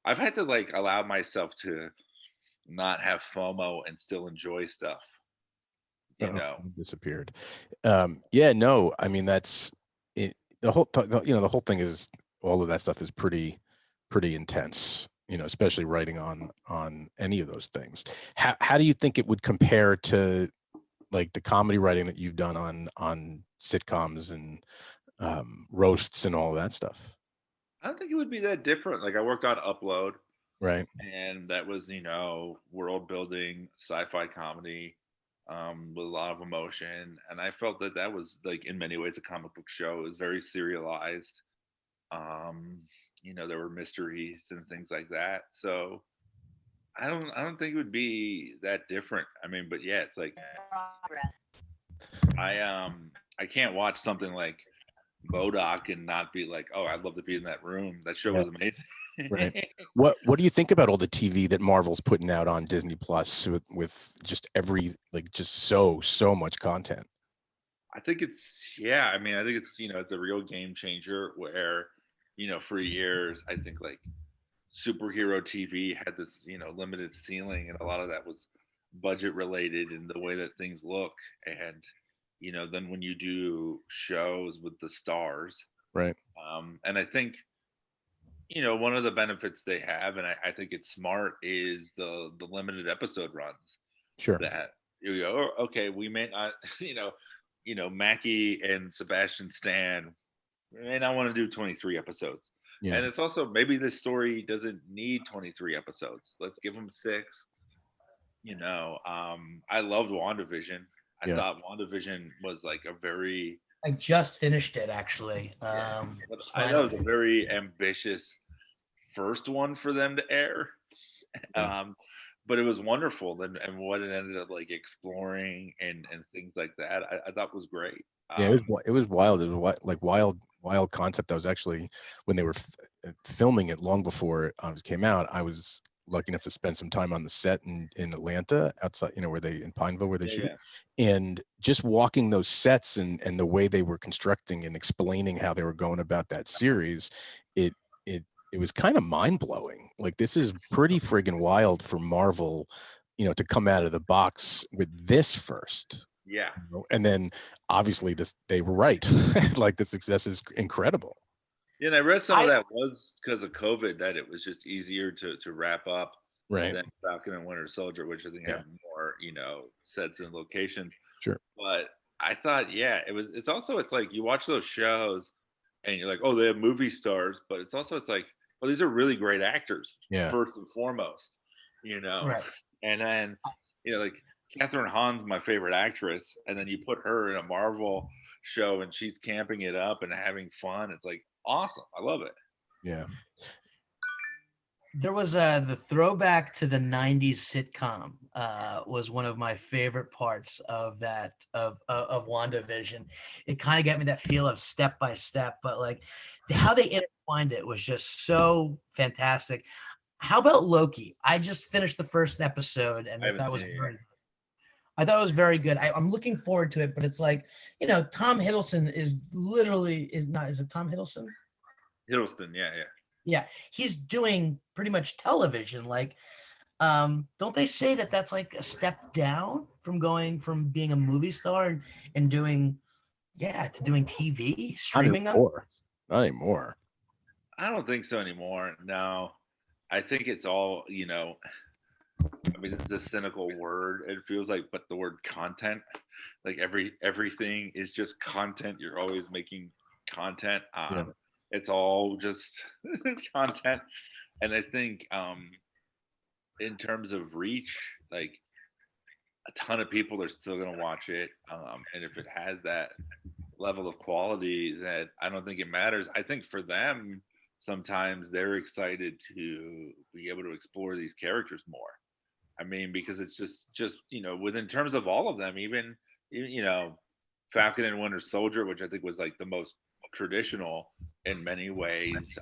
I've had to like allow myself to not have FOMO and still enjoy stuff. You uh-oh, know, it disappeared. Yeah, no, I mean that's it. The whole, the whole thing is all of that stuff is pretty intense. Especially writing on any of those things. How do you think it would compare to like the comedy writing that you've done on sitcoms and roasts and all of that stuff? I don't think it would be that different. Like I worked on Upload, Right. and that was world building sci-fi comedy with a lot of emotion, and I felt that that was like in many ways a comic book show. It was very serialized. um there were mysteries and things like that, so I don't think it would be that different. I mean, but yeah, it's like I can't watch something like Modoc and not be like, oh, I'd love to be in that room. That show Yeah. was amazing. Right. What do you think about all the TV that Marvel's putting out on Disney Plus with just every like just so much content? I think it's yeah. I mean, I think it's a real game changer where for years I think like superhero TV had this limited ceiling, and a lot of that was budget related and the way that things look. And then when you do shows with the stars, Right. and I think one of the benefits they have, and I think it's smart, is the limited episode runs. Sure. That you go, "Oh, okay, we may not, Mackie and Sebastian Stan may not want to do 23 episodes. Yeah. And it's also maybe this story doesn't need 23 episodes. Let's give them 6. I loved WandaVision. I Yeah. thought WandaVision was like a very I just finished it actually. but I thought it was a Finally. very ambitious first one for them to air. Yeah. But it was wonderful, and what it ended up like exploring and things like that. I thought was great. Yeah, it was wild. It was like wild concept. I was actually when they were filming it long before it came out. I was lucky enough to spend some time on the set in Atlanta, outside, where they in Pineville where they Yeah, shoot, yeah. and just walking those sets and the way they were constructing and explaining how they were going about that series, it it it was kind of mind blowing. Like this is pretty friggin' wild for Marvel, to come out of the box with this first. Yeah. And then obviously they were right. Like the success is incredible. Yeah, and I read some of I that was because of COVID, that it was just easier to wrap up Right. than Falcon and Winter Soldier, which I think Yeah. have more, sets and locations. Sure. But I thought, yeah, it's like you watch those shows and you're like, oh, they have movie stars, but it's like, well, these are really great actors, Yeah. first and foremost, you know. right. And then, like Catherine Hahn's my favorite actress, and then you put her in a Marvel show and she's camping it up and having fun. It's like awesome. I love it. Yeah. There was the throwback to the '90s sitcom was one of my favorite parts of that of WandaVision. It kind of got me that feel of step by step, but like how they intertwined it was just so fantastic. How about Loki? I just finished the first episode and I I haven't thought it was seen it very yet. I thought it was very good. I'm looking forward to it, but it's like, Tom Hiddleston is it Tom Hiddleston? Hiddleston, yeah, yeah. Yeah, he's doing pretty much television. Like, don't they say that that's like a step down from going from being a movie star and doing, to doing TV Not streaming on? anymore. Not anymore. I don't think so anymore. No, I think it's all, I mean, it's a cynical word. It feels like, but the word content, like everything is just content. You're always making content. Yeah. It's all just content. And I think, in terms of reach, like, a ton of people are still going to watch it. And if it has that level of quality, that I don't think it matters. I think for them, sometimes they're excited to be able to explore these characters more. I mean, because it's just within terms of all of them, even Falcon and Winter Soldier, which I think was like the most traditional in many ways.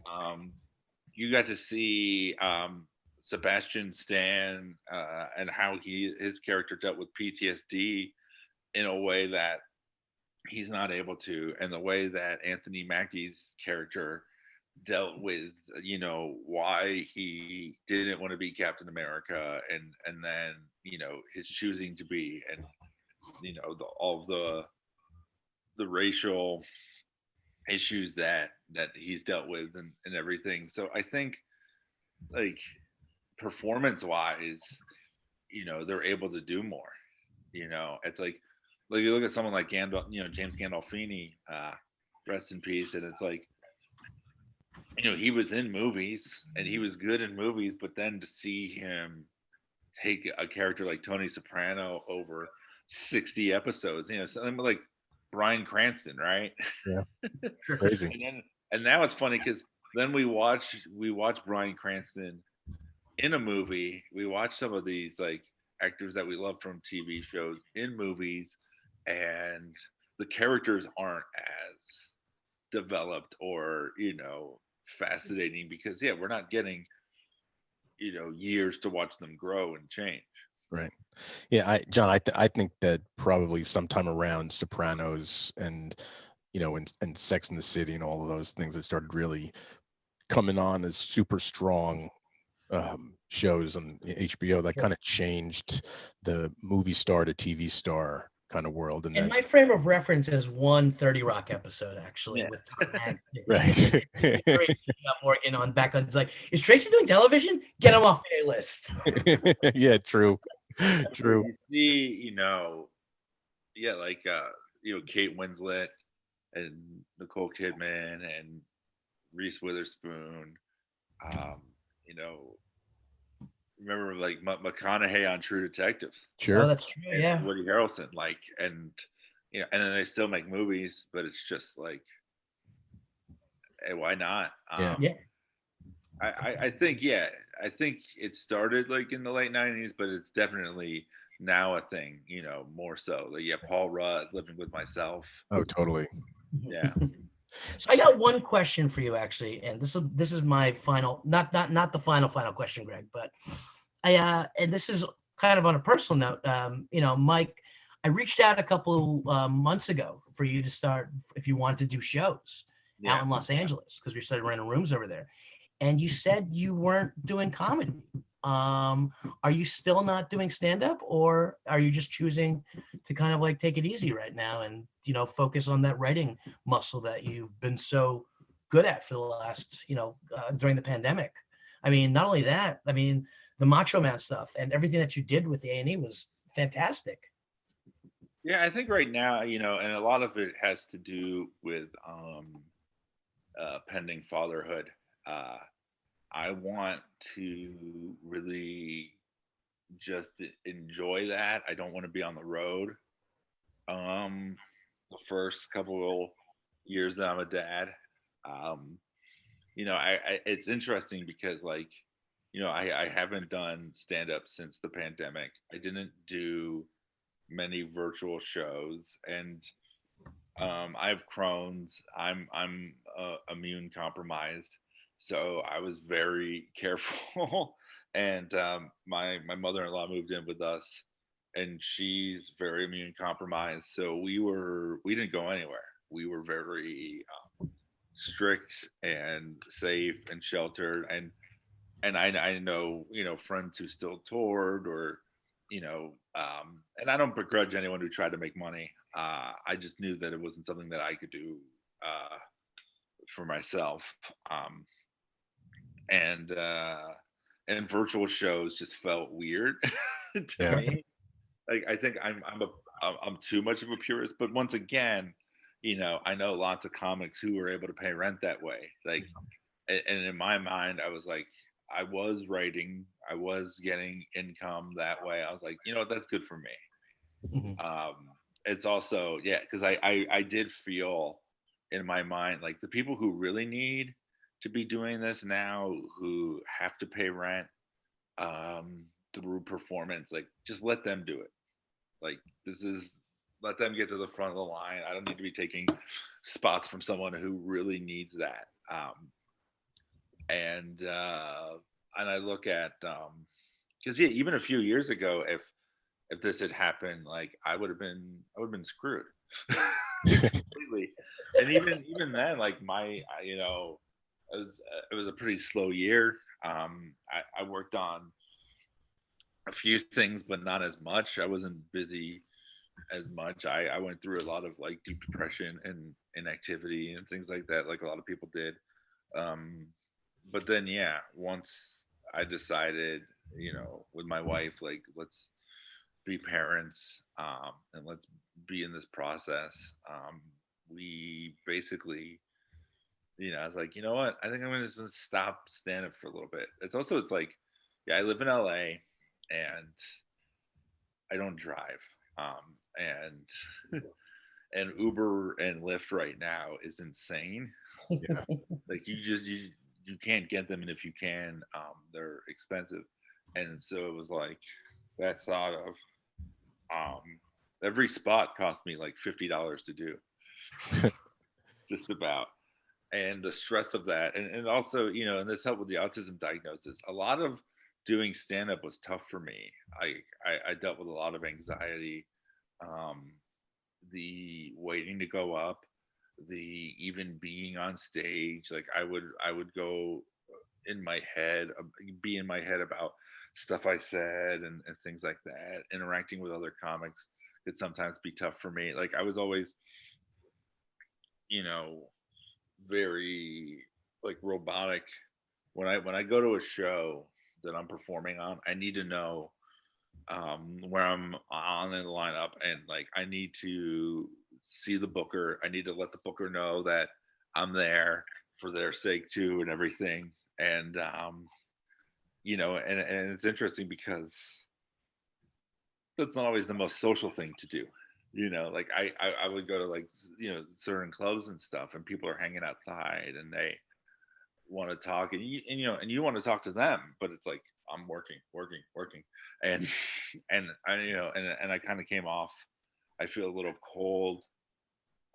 You got to see Sebastian Stan and how his character dealt with PTSD in a way that he's not able to, and the way that Anthony Mackie's character dealt with why he didn't want to be Captain America, and then his choosing to be, and all the racial issues that he's dealt with, and everything. So I think, like, performance wise, they're able to do more. It's like you look at someone like James Gandolfini, rest in peace, and it's like, he was in movies and he was good in movies, but then to see him take a character like Tony Soprano over 60 episodes, something like Bryan Cranston, right? Yeah, crazy. and now it's funny because then we watch Bryan Cranston in a movie. We watch some of these like actors that we love from TV shows in movies, and the characters aren't as developed or fascinating, because we're not getting years to watch them grow and change. Right. Yeah, John, I think that probably sometime around Sopranos and and Sex and the City and all of those things that started really coming on as super strong shows on HBO, that kind of changed the movie star to TV star kind of world. And then my frame of reference is one 30 Rock episode, actually, with Tom Hanks. Right. Tracy Morgan on back on. It's like, is Tracy doing television? Get him off my list. Yeah, true. True. You see, like Kate Winslet and Nicole Kidman and Reese Witherspoon. Remember like McConaughey on True Detective. Sure. Oh, that's true. Yeah. Woody Harrelson, like, and and then they still make movies, but it's just like, hey, why not? Yeah. I think I think it started like in the late 90s, but it's definitely now a thing, more so. Like, Paul Rudd, Living with Myself. Oh, totally. Yeah. So I got one question for you, actually, and this is my final, not the final question, Greg, but and this is kind of on a personal note. Mike, I reached out a couple months ago for you to start, if you wanted to do shows out in Los Angeles, because we started renting rooms over there, and you said you weren't doing comedy. Are you still not doing stand-up, or are you just choosing to kind of like take it easy right now and focus on that writing muscle that you've been so good at for the last during the pandemic? I mean, not only that, I mean, the Macho Man stuff and everything that you did with the A&E was fantastic. Yeah, I think right now, and a lot of it has to do with pending fatherhood. I want to really just enjoy that. I don't want to be on the road. The first couple years that I'm a dad, it's interesting because, like, I haven't done stand up since the pandemic. I didn't do many virtual shows, and I have Crohn's. I'm immune compromised. So I was very careful, and my mother-in-law moved in with us, and she's very immune compromised. So we didn't go anywhere. We were very strict and safe and sheltered, and I know friends who still toured, or and I don't begrudge anyone who tried to make money. I just knew that it wasn't something that I could do for myself. And virtual shows just felt weird to me. Like, I think I'm too much of a purist, but once again, I know lots of comics who were able to pay rent that way. Like, and in my mind, I was like, I was writing, I was getting income that way. I was like, that's good for me. Mhm. It's also, yeah, because I did feel in my mind like the people who really need to be doing this now, who have to pay rent through performance, like just let them do it. Like this is, let them get to the front of the line. I don't need to be taking spots from someone who really needs that. And I look at because yeah, even a few years ago, if this had happened, like I would have been screwed completely. And even then, like it was a pretty slow year. I worked on a few things, but not as much. I wasn't busy as much. I went through a lot of like deep depression and inactivity and things like that, like a lot of people did. Um, but then, yeah, once I decided, with my wife, like let's be parents, and let's be in this process. We basically, I was like, you know what? I think I'm gonna just stop stand up for a little bit. It's like, yeah, I live in LA and I don't drive. And and Uber and Lyft right now is insane. Yeah. Like you can't get them, and if you can, they're expensive. And so it was like that thought of um, every spot cost me like $50 to do, just about. And the stress of that, and also, and this helped with the autism diagnosis. A lot of doing stand up was tough for me. I dealt with a lot of anxiety, um, the waiting to go up, the even being on stage. Like I would go in my head, be in my head about stuff I said, and things like that. Interacting with other comics could sometimes be tough for me. Like I was always, you know, very like robotic. When I go to a show that I'm performing on, I need to know where I'm on in the lineup, and like I need to see the booker. I need to let the booker know that I'm there for their sake too, and everything. And and it's interesting because that's not always the most social thing to do. Like I would go to like certain clubs and stuff, and people are hanging outside, and they want to talk, and you want to talk to them, but it's like I'm working, working, working, and and I and I kind of came off. I feel a little cold,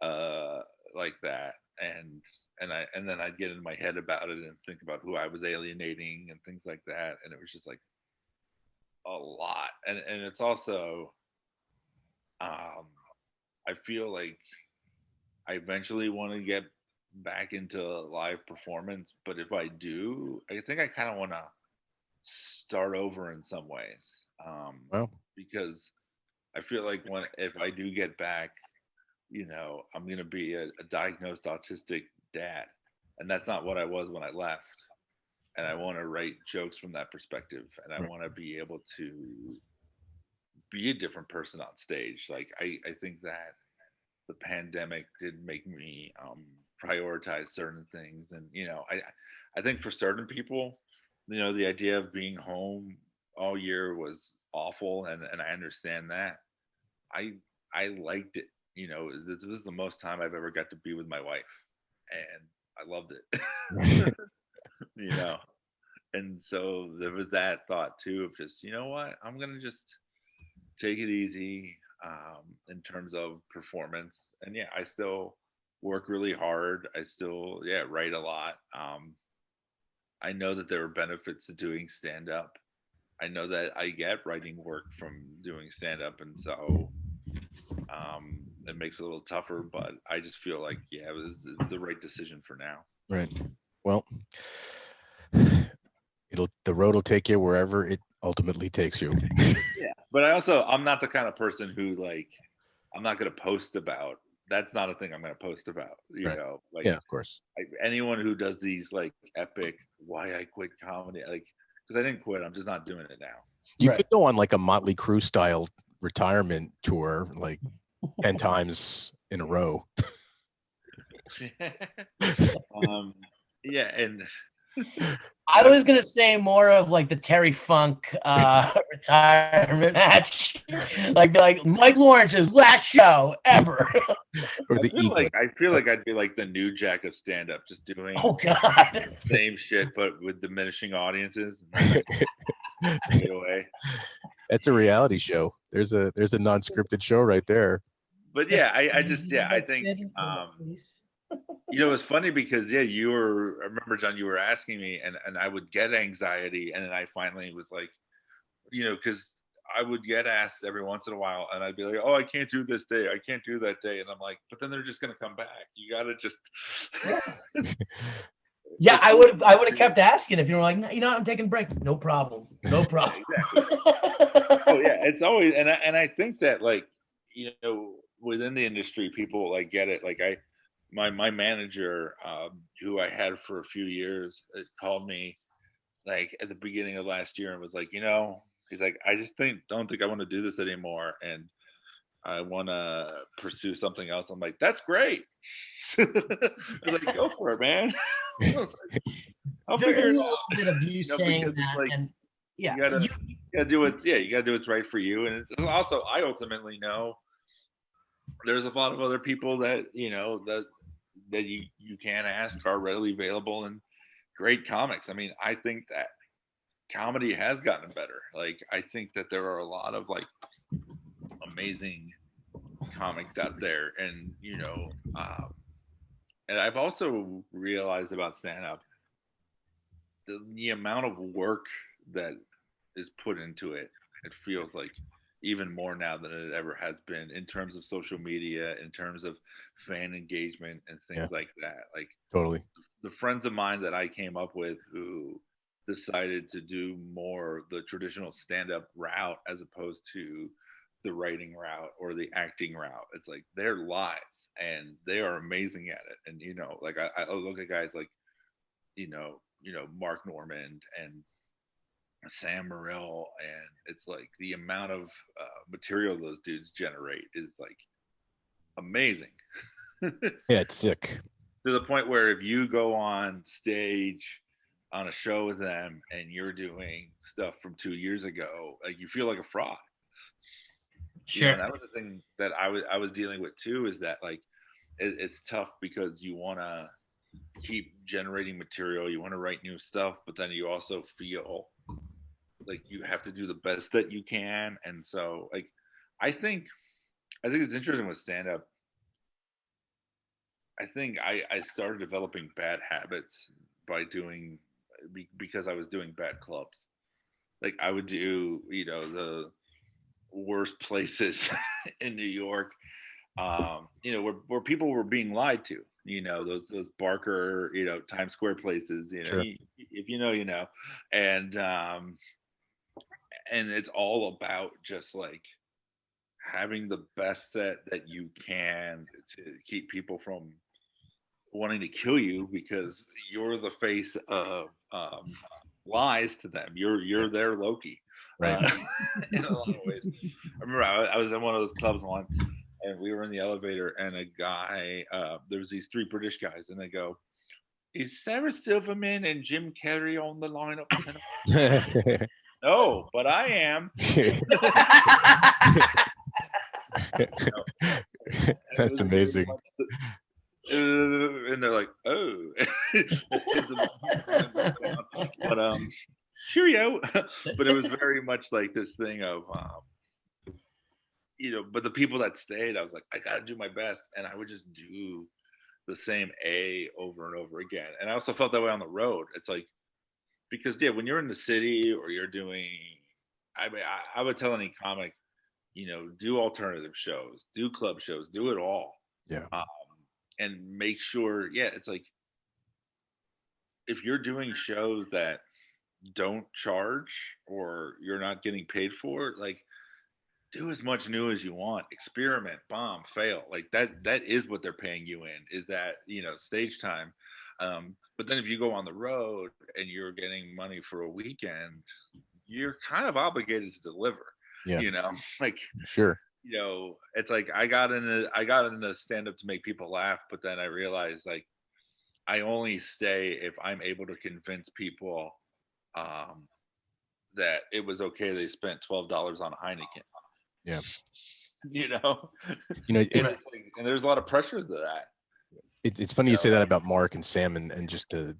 uh, like that, and then I'd get in my head about it and think about who I was alienating and things like that, and it was just like a lot, and it's also, um, I feel like I eventually want to get back into live performance, but if I do, I think I kind of want to start over in some ways, Well, because I feel like when if I do get back, I'm gonna be a diagnosed autistic dad, and that's not what I was when I left. And I want to write jokes from that perspective, and I right. want to be able to be a different person on stage. Like I think that the pandemic did make me prioritize certain things, and I think for certain people, the idea of being home all year was awful, and I understand that. I i liked it. This was the most time I've ever got to be with my wife, and I loved it. you know and so there was that thought too of just, you know what, I'm gonna just take it easy, in terms of performance. And yeah, I still work really hard. I still, yeah, write a lot. I know that there are benefits to doing stand up. I know that I get writing work from doing stand up, and so it makes it a little tougher. But I just feel like, yeah, it's the right decision for now. Right. Well, the road will take you wherever it ultimately takes you. Yeah, but I'm not the kind of person who, like, I'm not going to post about. That's not a thing I'm going to post about. Right. Like, Yeah, of course. anyone who does these like epic why I quit comedy, like, because I didn't quit, I'm just not doing it now. You Right. could go on like a Motley Crue style retirement tour, like 10 times in a row. um, yeah, and I was gonna say more of like the Terry Funk retirement match, like Mike Lawrence's last show ever. Or the eagle. I feel like I'd be like the new Jack of stand-up, just doing Oh God. the same shit but with diminishing audiences. And get away. That's a reality show. There's a non-scripted show right there. But yeah, I think it's funny because I remember, John, you were asking me, and I would get anxiety, and then I finally was like, because I would get asked every once in a while, and I'd be like, oh, I can't do this day, I can't do that day, and I'm like, but then they're just gonna come back. You gotta just Yeah, I would have kept asking if you were like, I'm taking a break. No problem. No problem. Exactly. Oh yeah, it's always, and I think that, like, within the industry, people like get it. Like my manager, who I had for a few years, called me like at the beginning of last year and was like, he's like, I just don't think I want to do this anymore, and I want to pursue something else. I'm like, that's great. I was like, go for it, man. I'll figure it out. A bit of you saying that, like, and yeah, you gotta do it. Yeah, you gotta do what's right for you. And it's also, I ultimately know there's a lot of other people that that you can ask are readily available and great comics. I mean, I think that comedy has gotten better. Like, I think that there are a lot of like amazing comics out there, and and I've also realized about stand-up the amount of work that is put into it. It feels like even more now than it ever has been, in terms of social media, in terms of fan engagement and things like that. Like, totally. The friends of mine that I came up with who decided to do more the traditional stand-up route as opposed to the writing route or the acting route, it's like their lives, and they are amazing at it. And like I look at guys like Mark Normand and Sam Morril, and it's like the amount of material those dudes generate is like amazing. Yeah, it's sick. To the point where if you go on stage on a show with them and you're doing stuff from 2 years ago, like, you feel like a fraud. Sure. That was the thing that I was dealing with too, is that like it's tough because you want to keep generating material, you want to write new stuff, but then you also feel like you have to do the best that you can. And so, like, I think it's interesting with stand up. I think I started developing bad habits by because I was doing bad clubs. Like, I would do, the worst places in New York, where people were being lied to, those Barker, Times Square places, Sure. if you know, and it's all about just like having the best set that you can to keep people from wanting to kill you, because you're the face of lies to them. You're their Loki, Right. in a lot of ways. I remember I was in one of those clubs once, and we were in the elevator, and a guy, there was these 3 British guys, and they go, "Is Sarah Silverman and Jim Carrey on the lineup tonight?" No, but I am. That's amazing. And they're like, "Oh," but cheerio. But it was very much like this thing of, but the people that stayed, I was like, I gotta do my best, and I would just do the same A over and over again. And I also felt that way on the road. It's like, because when you're in the city or you're doing, I would tell any comic, do alternative shows, do club shows, do it all. Yeah. And make sure, it's like, if you're doing shows that don't charge or you're not getting paid for it, like, do as much new as you want, experiment, bomb, fail. Like, that is what they're paying you in, is that, stage time. But then if you go on the road and you're getting money for a weekend, you're kind of obligated to deliver. Yeah. Like, sure. It's like I got into stand up to make people laugh, but then I realized, like, I only stay if I'm able to convince people that it was okay they spent $12 on Heineken. Yeah. You know, You know, and, and there's a lot of pressure to that. It's funny you say that about Mark and Sam and just the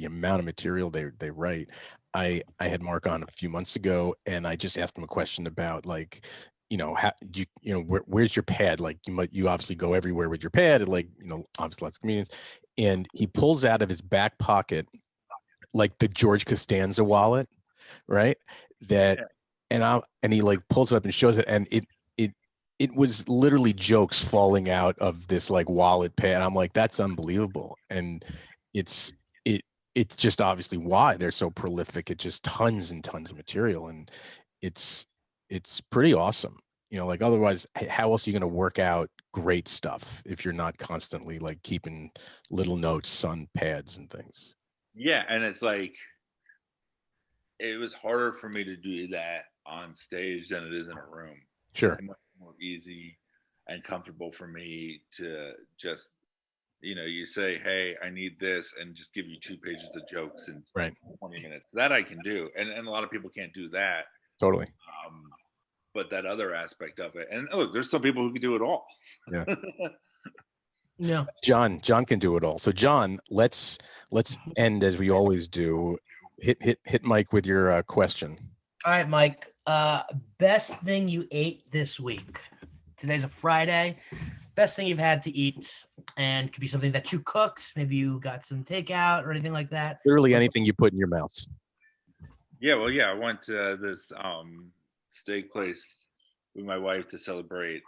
amount of material they write. I had Mark on a few months ago, and I just asked him a question about, like, how where's your pad? Like, you obviously go everywhere with your pad, and, like, obviously lots of comedians, and he pulls out of his back pocket like the George Costanza wallet, right? That Yeah. and he like pulls it up and shows it, and it was literally jokes falling out of this like wallet pad. I'm like, that's unbelievable. And it's just obviously why they're so prolific. It's just tons and tons of material, and it's pretty awesome. Like, otherwise, how else are you going to work out great stuff if you're not constantly like keeping little notes on pads and things? Yeah, and it's like, it was harder for me to do that on stage than it is in a room. Sure. It's much more easy and comfortable for me to just, you say, hey, I need this, and just give you 2 pages of jokes in Right. 20 minutes. That I can do. And a lot of people can't do that. Totally. But that other aspect of it. And look, there's some people who can do it all. Yeah. Yeah. John can do it all. So John, let's end as we always do. Hit Mike with your question. All right, Mike. Best thing you ate this week? Today's a Friday. Best thing you've had to eat, and it could be something that you cooked. Maybe you got some takeout or anything like that. Literally anything you put in your mouth. Yeah, well, I went to this steak place with my wife to celebrate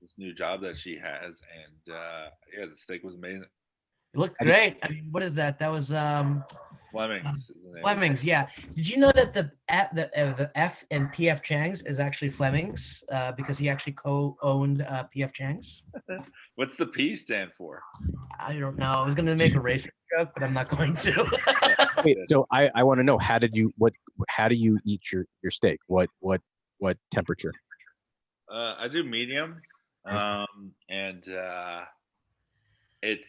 this new job that she has, and the steak was amazing. It looked great. I mean, what is that? That was Fleming's. Fleming's, yeah. Did you know that the F and PF Chang's is actually Fleming's because he actually co-owned PF Chang's? What's the P stand for? I don't know. I was going to make a racist joke, but I'm not going to. Wait, so I want to know, how do you eat your steak? What temperature? I do medium, and it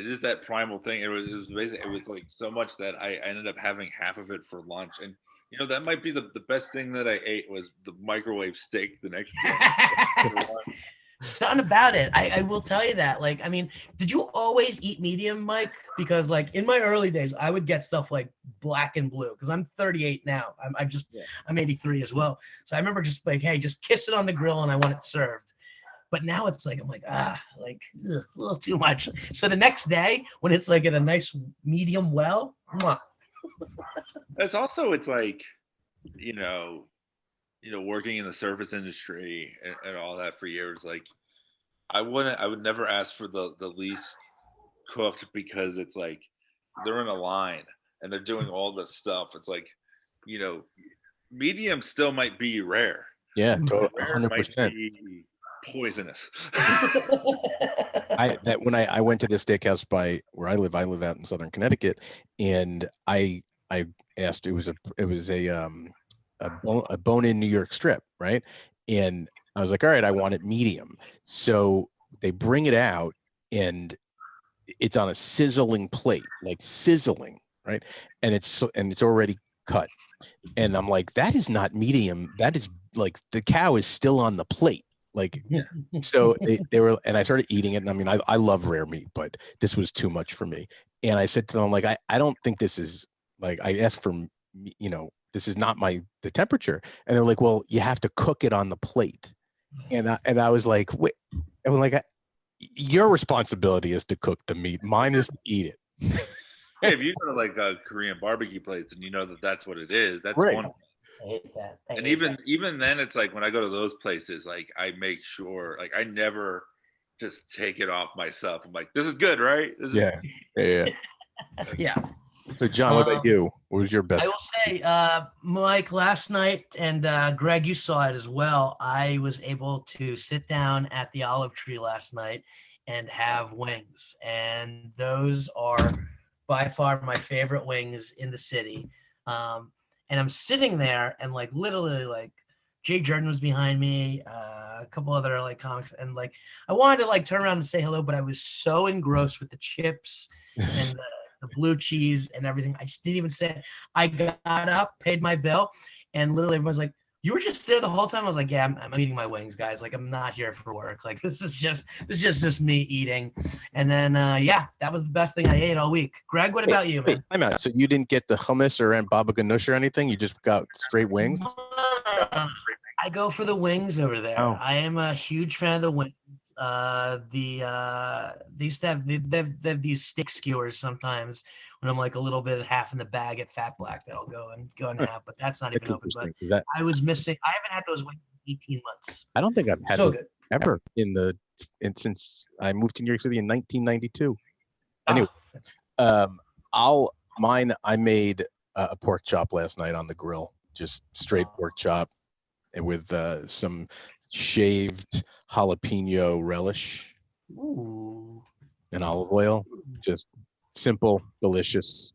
is that primal thing. It was basically, it was like so much that I ended up having half of it for lunch, and that might be the best thing that I ate was the microwave steak the next day. Something about it. I will tell you that. Like, I mean, did you always eat medium, Mike? Because like in my early days, I would get stuff like black and blue, because I'm 38 now. I'm 83 as well. So I remember just like, hey, just kiss it on the grill and I want it served. But now it's like, I'm like, a little too much. So the next day when it's like at a nice medium well, it's like, working in the service industry and all that for years, like I would never ask for the least cooked, because it's like they're in a line and they're doing all this stuff. It's like, medium still might be rare. Yeah, totally, 100%. Might be poisonous. When I went to the steakhouse by where I live out in Southern Connecticut, and I asked, it was a bone-in New York strip, right? And I was like, all right, I want it medium. So they bring it out, and it's on a sizzling plate, like sizzling, right? And it's already cut. And I'm like, that is not medium. That is like, the cow is still on the plate. Like, so they were, and I started eating it. And I mean, I love rare meat, but this was too much for me. And I said to them, like, I don't think this is, like, I asked for, this is not the temperature. And they're like, well, you have to cook it on the plate. And I was like, wait, and like, your responsibility is to cook the meat. Mine is to eat it. Hey, if you go to like a Korean barbecue place and you know that that's what it is, that's right. one. I hate that. And even then, it's like when I go to those places, like I make sure, like I never just take it off myself. I'm like, this is good, right? Yeah. Yeah. So John, what about you? What was your best? I will say, Mike, last night, and Greg, you saw it as well. I was able to sit down at the Olive Tree last night and have wings, and those are by far my favorite wings in the city. And I'm sitting there and like literally like Jay Jordan was behind me, a couple other like comics, and like I wanted to like turn around and say hello, but I was so engrossed with the chips and the blue cheese and everything. I just didn't even say it. I got up, paid my bill, and literally everyone's like, "You were just there the whole time?" I was like, "Yeah, I'm eating my wings, guys. Like, I'm not here for work. Like, this is just me eating." And then, yeah, that was the best thing I ate all week. Greg, what about you, man? I'm out. So you didn't get the hummus or baba ganoush or anything? You just got straight wings? I go for the wings over there. Oh. I am a huge fan of the wings. They used to have they have these steak skewers sometimes when I'm like a little bit half in the bag at Fat Black that I'll go and have, but that's not even open. But I was missing. I haven't had those wings in 18 months. I don't think I've had so those good ever since I moved to New York City in 1992. Anyway, I made a pork chop last night on the grill, just straight pork chop, and with some shaved jalapeno relish. Ooh. And olive oil. Just simple, delicious.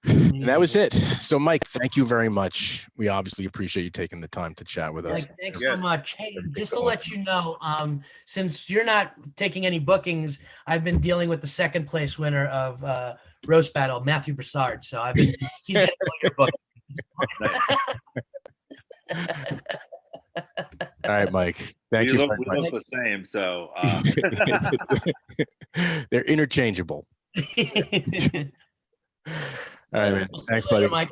And that was it. So, Mike, thank you very much. We obviously appreciate you taking the time to chat with us. Thanks so much. Hey, just to let you know, since you're not taking any bookings, I've been dealing with the second place winner of Roast Battle, Matthew Broussard. So he's getting all your bookings. All right, Mike. Thank you very much. We look the same, so they're interchangeable. All right, man. Thanks, buddy. Mike.